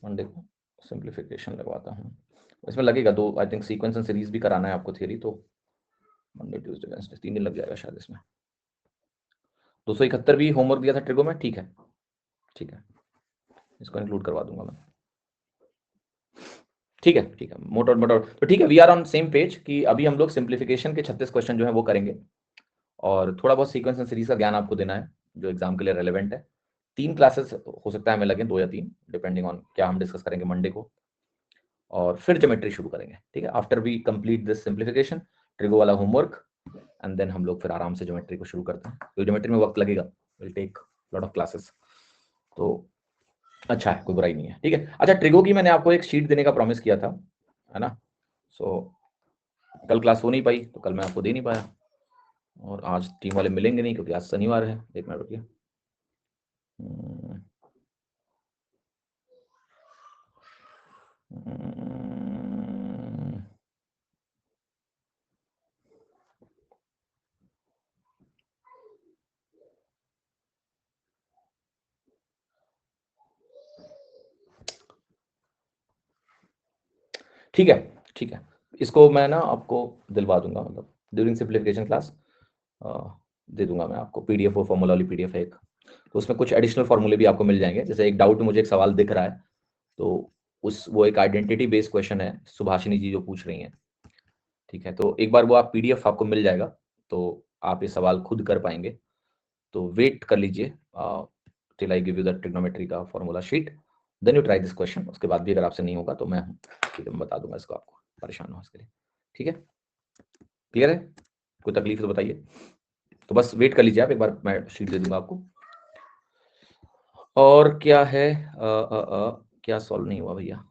मंडे को सिंप्लीफिकेशन लगवाता हूँ। इसमें लगेगा 2, I think sequence and series भी कराना है आपको, थियरी, तो मंडे ट्यूसडे वेडनेसडे 3 दिन लग जाएगा शायद इसमें। 271 भी होमवर्क दिया था ट्रिगो में, ठीक है, ठीक है, इसको इंक्लूड करवा दूंगा मैं, ठीक है, ठीक है, मोटर मोटर, तो ठीक है, we are on same page कि अभी हम लोग सिंप्लीफिकेशन के 36 क्वेश्चन जो है वो करेंगे, और थोड़ा बहुत सीक्वेंस एंड सीरीज का ज्ञान आपको देना है जो एग्जाम के लिए रेलेवेंट है। 3 क्लासेस हो सकता है हमें लगे, 2 या 3, डिपेंडिंग ऑन क्या हम डिस्कस करेंगे मंडे को, और फिर ज्योमेट्री शुरू करेंगे, ठीक है। After we complete this simplification, trigo वाला होमवर्क, एंड देन हम लोग फिर आराम से ज्योमेट्री को शुरू करते हैं, तो ज्योमेट्री में वक्त लगेगा, will take lot of classes, तो अच्छा है, कोई बुराई नहीं है, ठीक है। अच्छा, ट्रिगो की मैंने आपको एक शीट देने का प्रॉमिस किया था, है ना। सो कल क्लास हो नहीं पाई, तो कल मैं आपको दे नहीं पाया, और आज टीम वाले मिलेंगे नहीं क्योंकि आज शनिवार है। एक मिनट रुकिए, ठीक है, ठीक है, इसको मैं ना आपको दिलवा दूंगा, मतलब ड्यूरिंग सिंप्लीफिकेशन क्लास दे दूंगा मैं आपको, पीडीएफ और फॉर्मूला वाली पीडीएफ है एक, तो उसमें कुछ एडिशनल फॉर्मूले भी आपको मिल जाएंगे। जैसे एक डाउट, मुझे एक सवाल दिख रहा है, तो वो एक आइडेंटिटी बेस्ड क्वेश्चन है, सुभाषिनी जी जो पूछ रही हैं, ठीक है, तो एक बार वो आप पीडीएफ आपको मिल जाएगा, तो आप ये सवाल खुद कर पाएंगे, तो वेट कर लीजिए till I give you the trigonometry का formula sheet, then you try this question. उसके बाद भी अगर आपसे नहीं होगा तो मैं ठीक है, मैं बता दूंगा इसको, आपको परेशान हो इसके लिए, ठीक है, क्लियर है, कोई तकलीफ तो बताइए। तो बस वेट कर लीजिए आप, एक बार मैं शीट दे दूंगा आपको। और क्या है, क्या सॉल्व नहीं हुआ भैया,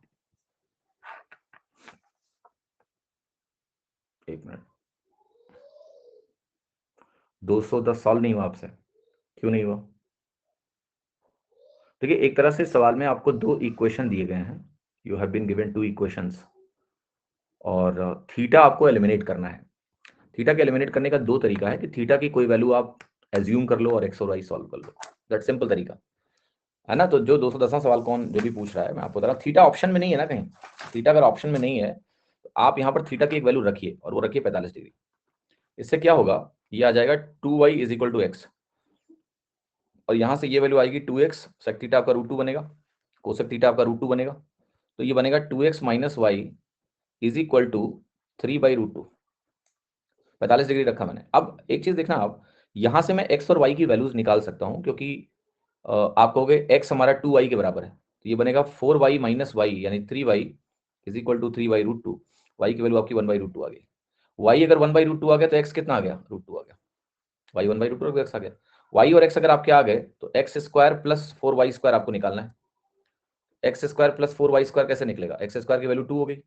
एक मिनट, 210 सॉल्व नहीं हुआ आपसे, क्यों नहीं हुआ? देखिए, एक तरह से सवाल में आपको 2 इक्वेशन दिए गए हैं, you have been given 2 equations, और थीटा आपको एलिमिनेट करना है। थीटा के एलिमिनेट करने का 2 तरीका है कि थीटा की कोई वैल्यू आप एज्यूम कर लो और एक्स और वाई सॉल्व कर लो, दैट सिंपल तरीका है ना। तो जो 210वां सवाल कौन जो भी पूछ रहा है, मैं आपको बता रहा हूँ, थीटा ऑप्शन में नहीं है ना कहीं, थीटा अगर ऑप्शन में नहीं है तो आप यहाँ पर थीटा की एक वैल्यू रखिए, और वो रखिए 45 डिग्री। इससे क्या होगा, ये आ जाएगा 2y is equal to x, और यहाँ से ये वैल्यू आएगी 2x, सेक थीटा आपका √2 बनेगा, कोसेक थीटा आपका √2 बनेगा, तो ये बनेगा 2x minus y is equal to 3/√2, 45 degree रखा मैंने। अब एक चीज देखना आप, यहां से मैं x और y की वैल्यूज निकाल सकता हूं, क्योंकि आप कहोगे x हमारा 2y के बराबर है, तो ये बनेगा 4y माइनस वाई यानी 3y is equal to 3/√2, y की वैल्यू आपकी 1/√2 आ गई। y अगर 1/√2 आ गया तो x कितना आ गया, √2 आ गया, y 1/√2 x आ गया। y और x अगर आपके आ गए तो x square plus 4y square आपको निकालना है। X square plus 4y square कैसे निकलेगा, एक्स स्क्वायर की वैल्यू 2 हो गई,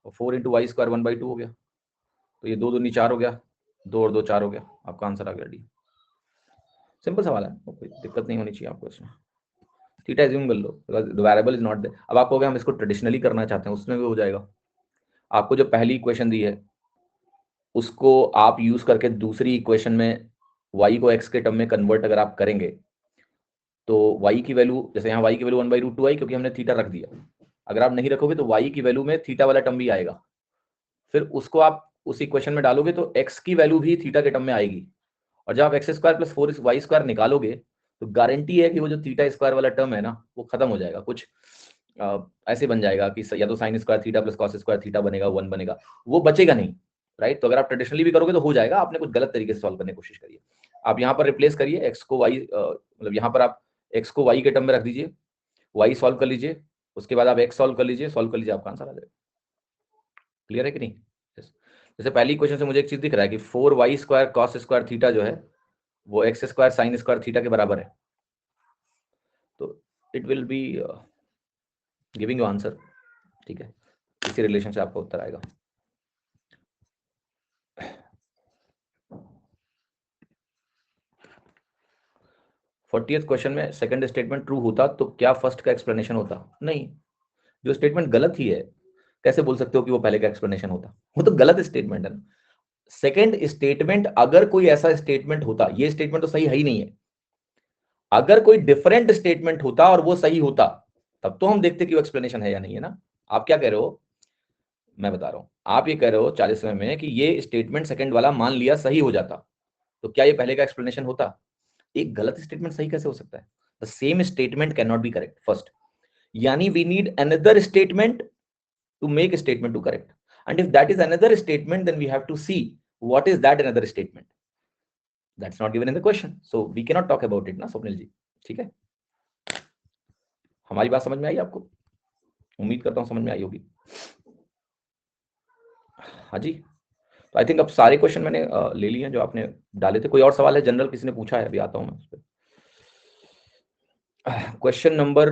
और 4 इंटू वाई स्क्वायर 1/2 हो गया, तो ये 2 दूनी 4 हो गया, 2 और 2 4 हो गया, आपका आंसर आ गया डी। सिंपल सवाल है, कोई दिक्कत नहीं होनी चाहिए आपको इसमें। थीटा एज्यूम कर लो, the variable is not there. अब आप कहोगे हम इसको ट्रेडिशनली करना चाहते हैं, उसमें भी हो जाएगा। आपको जो पहली इक्वेशन दी है उसको आप यूज करके दूसरी इक्वेशन में y को x के टर्म में कन्वर्ट अगर आप करेंगे तो y की वैल्यू, जैसे यहाँ y की वैल्यू 1/√2 आई क्योंकि हमने थीटा रख दिया, अगर आप नहीं रखोगे तो y की वैल्यू में थीटा वाला टर्म भी आएगा, फिर उसको आप उस इक्वेशन में डालोगे तो x की वैल्यू भी थीटा के टर्म में आएगी, और जब आप x square plus 4y square निकालोगे तो गारंटी है कि वो जो थीटा स्क्वायर वाला टर्म है ना वो खत्म हो जाएगा, कुछ ऐसे बन जाएगा कि या तो sine square theta plus cos square theta बनेगा, 1 बनेगा, वो बचेगा नहीं। राइट। तो अगर आप ट्रेडिशनली भी करोगे तो हो जाएगा, आपने कुछ गलत तरीके से सॉल्व करने की कोशिश करिए। आप यहाँ पर रिप्लेस करिए एक्स को वाई, मतलब यहाँ पर आप एक्स को वाई के टर्म में रख दीजिए, वाई सॉल्व कर लीजिए, उसके बाद आप एक्स सॉल्व कर लीजिए, आपका आंसर आ जाएगा। क्लियर है कि नहीं? जैसे पहली क्वेश्चन से मुझे एक चीज दिख रहा है कि 4y square cos square theta जो है वो x square sine square theta के बराबर है, तो it will be giving you answer. ठीक है, इसी रिलेशन से आपका उत्तर आएगा। फोर्टियथ क्वेश्चन में सेकंड स्टेटमेंट ट्रू होता तो क्या फर्स्ट का एक्सप्लेनेशन होता? नहीं, जो स्टेटमेंट गलत ही है, कैसे बोल सकते हो कि वो पहले का एक्सप्लेनेशन होता? वो तो गलत स्टेटमेंट है। सेकंड स्टेटमेंट, अगर कोई ऐसा स्टेटमेंट होता, ये स्टेटमेंट तो सही है ही नहीं है, अगर कोई डिफरेंट स्टेटमेंट होता और वो सही होता तब तो हम देखते कि वो एक्सप्लेनेशन है या नहीं है ना। आप क्या कह रहे हो, मैं बता रहा हूं, आप ये कह रहे हो 40वें में कि ये स्टेटमेंट सेकंड वाला मान लिया सही हो जाता, तो क्या ये पहले का एक्सप्लेनेशन होता? एक गलत स्टेटमेंट सही कैसे हो सकता है? The same statement can not be correct first, यानी we need another statement to make a statement to correct, and if that is another statement then we have to see what is that another statement. That's not given in the question, so we cannot talk about it ना स्वप्निल जी। ठीक है, हमारी बात समझ में आई आपको? उम्मीद करता हूं समझ में आई होगी। हाँ जी, तो आई थिंक अब सारे क्वेश्चन मैंने ले लिए हैं जो आपने डाले थे। कोई और सवाल है जनरल, किसी ने पूछा है? अभी आता हूं मैं उस पर। क्वेश्चन नंबर,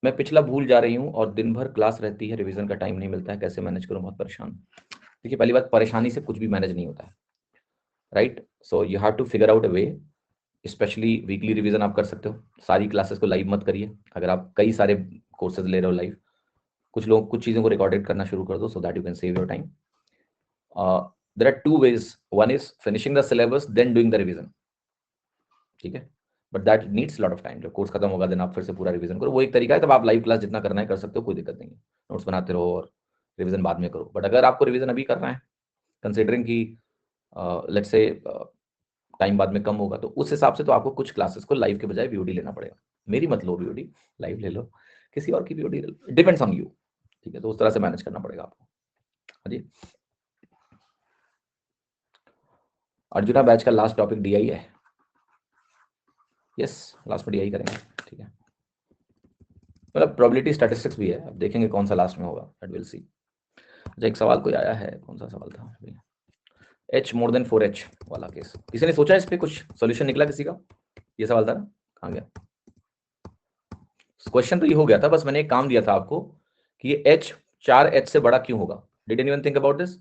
मैं पिछला भूल जा रही हूँ और दिन भर क्लास रहती है, रिवीजन का टाइम नहीं मिलता है, कैसे मैनेज करूँ? बहुत परेशान। देखिए, पहली बात, परेशानी से कुछ भी मैनेज नहीं होता है, right? So you have to figure out a way. Specially weekly revision आप कर सकते हो, सारी क्लासेस को लाइव मत करिए। अगर आप कई सारे कोर्सेज ले रहे हो लाइव, कुछ लोग कुछ चीज़ों को रिकॉर्डेड करना शुरू कर दो, so that you can save your time. There are two ways, one is finishing the syllabus then doing the revision, ठीक है, but that needs lot of time. जब कोर्स खत्म होगा देन आप फिर से पूरा रिवीजन करो, वो एक तरीका है। तब आप लाइव क्लास जितना करना है कर सकते हो, कोई दिक्कत नहीं है, नोट्स बनाते रहो और रिवीजन बाद में करो। बट अगर आपको रिवीजन अभी करना है, कंसिडरिंग कि लेट्स से टाइम बाद में कम होगा, तो उस हिसाब से तो आपको कुछ क्लासेस को लाइव के बजाय वीओडी लेना पड़ेगा। मेरी मत लो वीओडी, लाइव ले लो, किसी और की वीओडी ले लो, डिपेंड्स ऑन यू। ठीक है, तो उस तरह से मैनेज करना पड़ेगा आपको। हाँ जी, अर्जुना बैच का लास्ट टॉपिक डीआई है। यस, लास्ट में डीआई करेंगे। ठीक है, मतलब प्रोबेबिलिटी स्टैटिस्टिक्स भी है, अब देखेंगे कौन सा लास्ट में होगा, दैट विल सी। अच्छा, एक सवाल कोई आया है, कौन सा सवाल था? h मोर देन 4h वाला केस, किसी ने सोचा इस पे कुछ सॉल्यूशन निकला किसी का? ये सवाल था ना, कहाँ गया? क्वेश्चन तो ये हो गया था, बस मैंने एक काम दिया था आपको कि ये h 4h से बड़ा क्यों होगा। Did anyone think about this?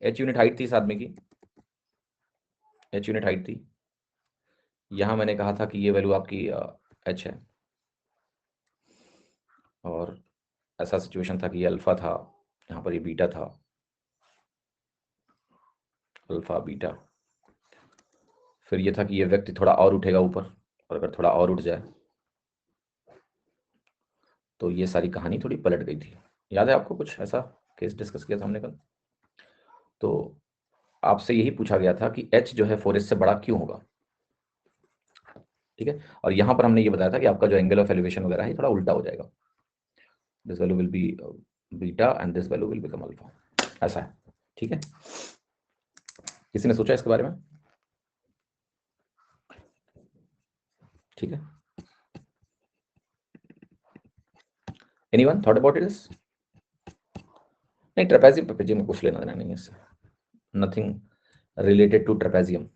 h unit height थी इस आदमी की, h यूनिट हाइट थी। यहां मैंने कहा था कि ये वैल्यू आपकी h है, और ऐसा सिचुएशन था कि ये अल्फा था, यहाँ पर ये बीटा था, अल्फा बीटा। फिर ये था कि ये व्यक्ति थोड़ा और उठेगा ऊपर, और अगर थोड़ा और उठ जाए तो ये सारी कहानी थोड़ी पलट गई थी। याद है आपको कुछ ऐसा केस डिस्कस किया था हमने कल? तो आपसे यही पूछा गया था कि h जो है 4h से बड़ा क्यों होगा। ठीक है, और यहां पर हमने ये बताया था कि आपका जो एंगल ऑफ एलिवेशन वगैरह है थोड़ा उल्टा हो जाएगा, this value will be beta and this value will become alpha, ऐसा है। ठीक है, किसी ने सोचा इसके बारे में? ठीक है, एनीवन थॉट अबाउट इट? नहीं, ट्रेपेजियम पेपेजियम में कुछ लेना देना नहीं है इससे, नथिंग रिलेटेड टू ट्रेपेजियम।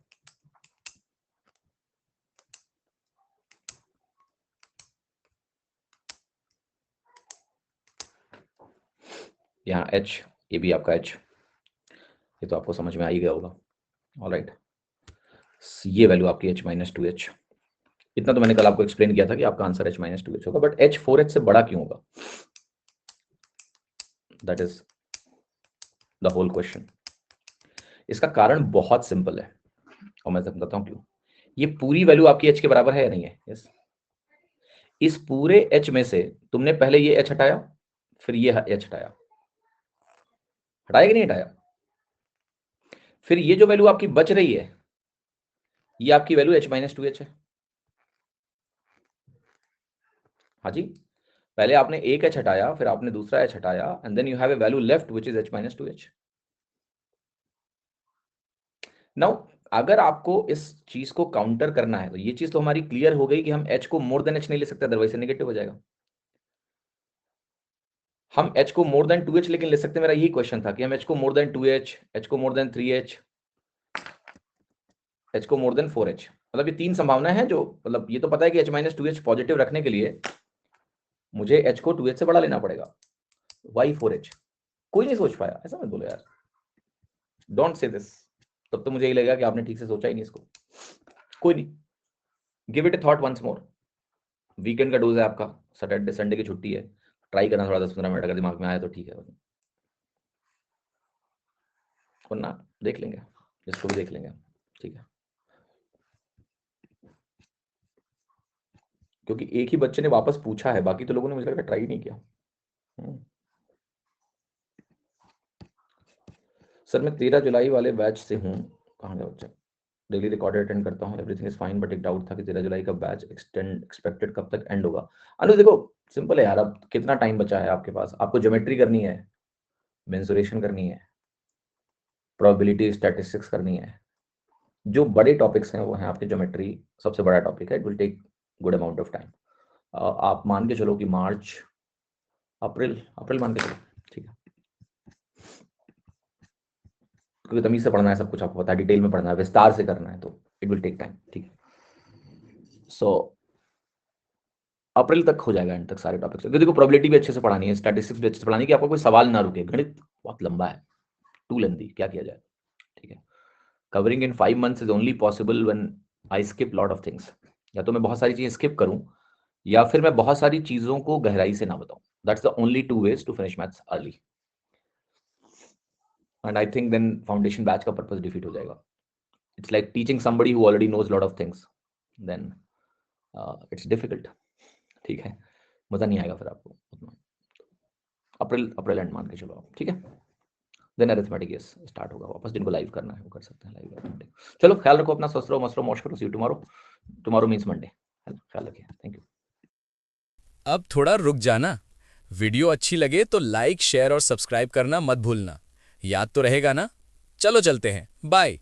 यहाँ h, ये भी आपका h, ये तो आपको समझ में आ ही गया होगा। ऑलराइट, ये वैल्यू आपकी h माइनस 2h, इतना तो मैंने कल आपको एक्सप्लेन किया था कि आपका आंसर h माइनस 2h होगा, बट h 4h से बड़ा क्यों होगा? That is the whole question. इसका कारण बहुत सिंपल है और मैं बताता हूं क्यों। ये पूरी वैल्यू आपकी h के बराबर है या नहीं है? यस। इस पूरे h में से तुमने पहले ये h हटाया, फिर ये h हटाया, हटाया कि नहीं हटाया? फिर ये जो वैल्यू आपकी बच रही है, ये आपकी वैल्यू h माइनस 2h है। हाँ जी, पहले आपने एक h हटाया, फिर आपने दूसरा h हटाया, and then you have a value left which is h minus 2h। Now अगर आपको इस चीज को काउंटर करना है तो ये चीज तो हमारी क्लियर हो गई कि हम h को मोर देन h नहीं ले सकते, अदरवाइज से नेगेटिव हो जाएगा। हम h को मोर देन 2h लेकिन ले सकते हैं, मेरा यही क्वेश्चन था कि हम h को मोर देन 2h, h को मोर देन 3h, h को मोर देन 4h, मतलब ये तीन संभावनाएं हैं जो, मतलब ये तो पता है कि h-2h पॉजिटिव रखने के लिए मुझे h को 2h से बड़ा लेना पड़ेगा। why 4h? कोई नहीं सोच पाया, ऐसा मत बोलो यार, डोंट से दिस, तब तो मुझे यही लगेगा कि आपने ठीक से सोचा ही नहीं इसको। कोई नहीं, give it a thought once more. Weekend का डोज है आपका, सैटरडे संडे की छुट्टी है, ट्राई करना थोड़ा 10-15 मिनट, अगर दिमाग में आया तो ठीक है, वरना देख लेंगे, इसको भी देख लेंगे, ठीक है। क्योंकि एक ही बच्चे ने वापस पूछा है, बाकी तो लोगों ने मुझे लगता है ट्राई नहीं किया। सर मैं 13 जुलाई वाले बैच से हूँ, कहाँ गया बच्चा, डेली रिकॉर्डेड अटेंड करता हूँ, एवरीथिंग इज फाइन, बट एक डाउट था कि 13 जुलाई का बैच एक्सपेक्टेड कब तक एंड होगा। अनु देखो सिंपल है यार, अब कितना टाइम बचा है आपके पास, आपको ज्योमेट्री करनी है, मेंसुरेशन करनी है, प्रोबेबिलिटी स्टैटिस्टिक्स करनी है, जो बड़े टॉपिक्स हैं वो हैं आपके, ज्योमेट्री सबसे बड़ा टॉपिक है, it will take good amount of time. आप मान के चलो कि मार्च अप्रैल अप्रैल मान के चलो, ठीक है, क्योंकि तमीज से पढ़ना है, सब कुछ आपको पता है, डिटेल में पढ़ना है, विस्तार से करना है, तो इट विल टेक टाइम, ठीक है। सो अप्रैल तक हो जाएगा एंड तक सारे टॉपिक्स, क्योंकि देखो प्रोबेबिलिटी भी अच्छे से पढ़ानी है, स्टैटिस्टिक्स भी अच्छे से पढ़ानी है कि आपको कोई सवाल ना रुके, गणित बहुत लंबा है, टू लेंथी, क्या किया जाए, ठीक है। Covering in 5 months is only possible when I skip lot of things, या तो मैं बहुत सारी चीजें स्किप करूं, या फिर मैं बहुत सारी चीजों को गहराई से ना बताऊं, that's the only two ways to finish maths early, and I think then foundation batch का पर्पस डिफीट हो जाएगा। It's like teaching somebody who already knows lot of things, then it's difficult, ठीक है, मजा नहीं आएगा फिर आपको उतना। अप्रैल अप्रैल एंड मान के चलो आप, ठीक है। देन अरिथमेटिक यस स्टार्ट होगा वापस, जिनको लाइव करना है वो कर सकते हैं लाइव अरिथमेटिक। चलो ख्याल रखो अपना, स्वस्थ रहो, मस्त रहो, मौज करो, see you tomorrow, tomorrow means Monday, ख्याल रखिए, थैंक यू। अब थोड़ा रुक जाना। वीडियो अच्छी लगे तो लाइक, शेयर और सब्सक्राइब करना मत भूलना। याद तो रहेगा ना? चलो चलते हैं, बाय।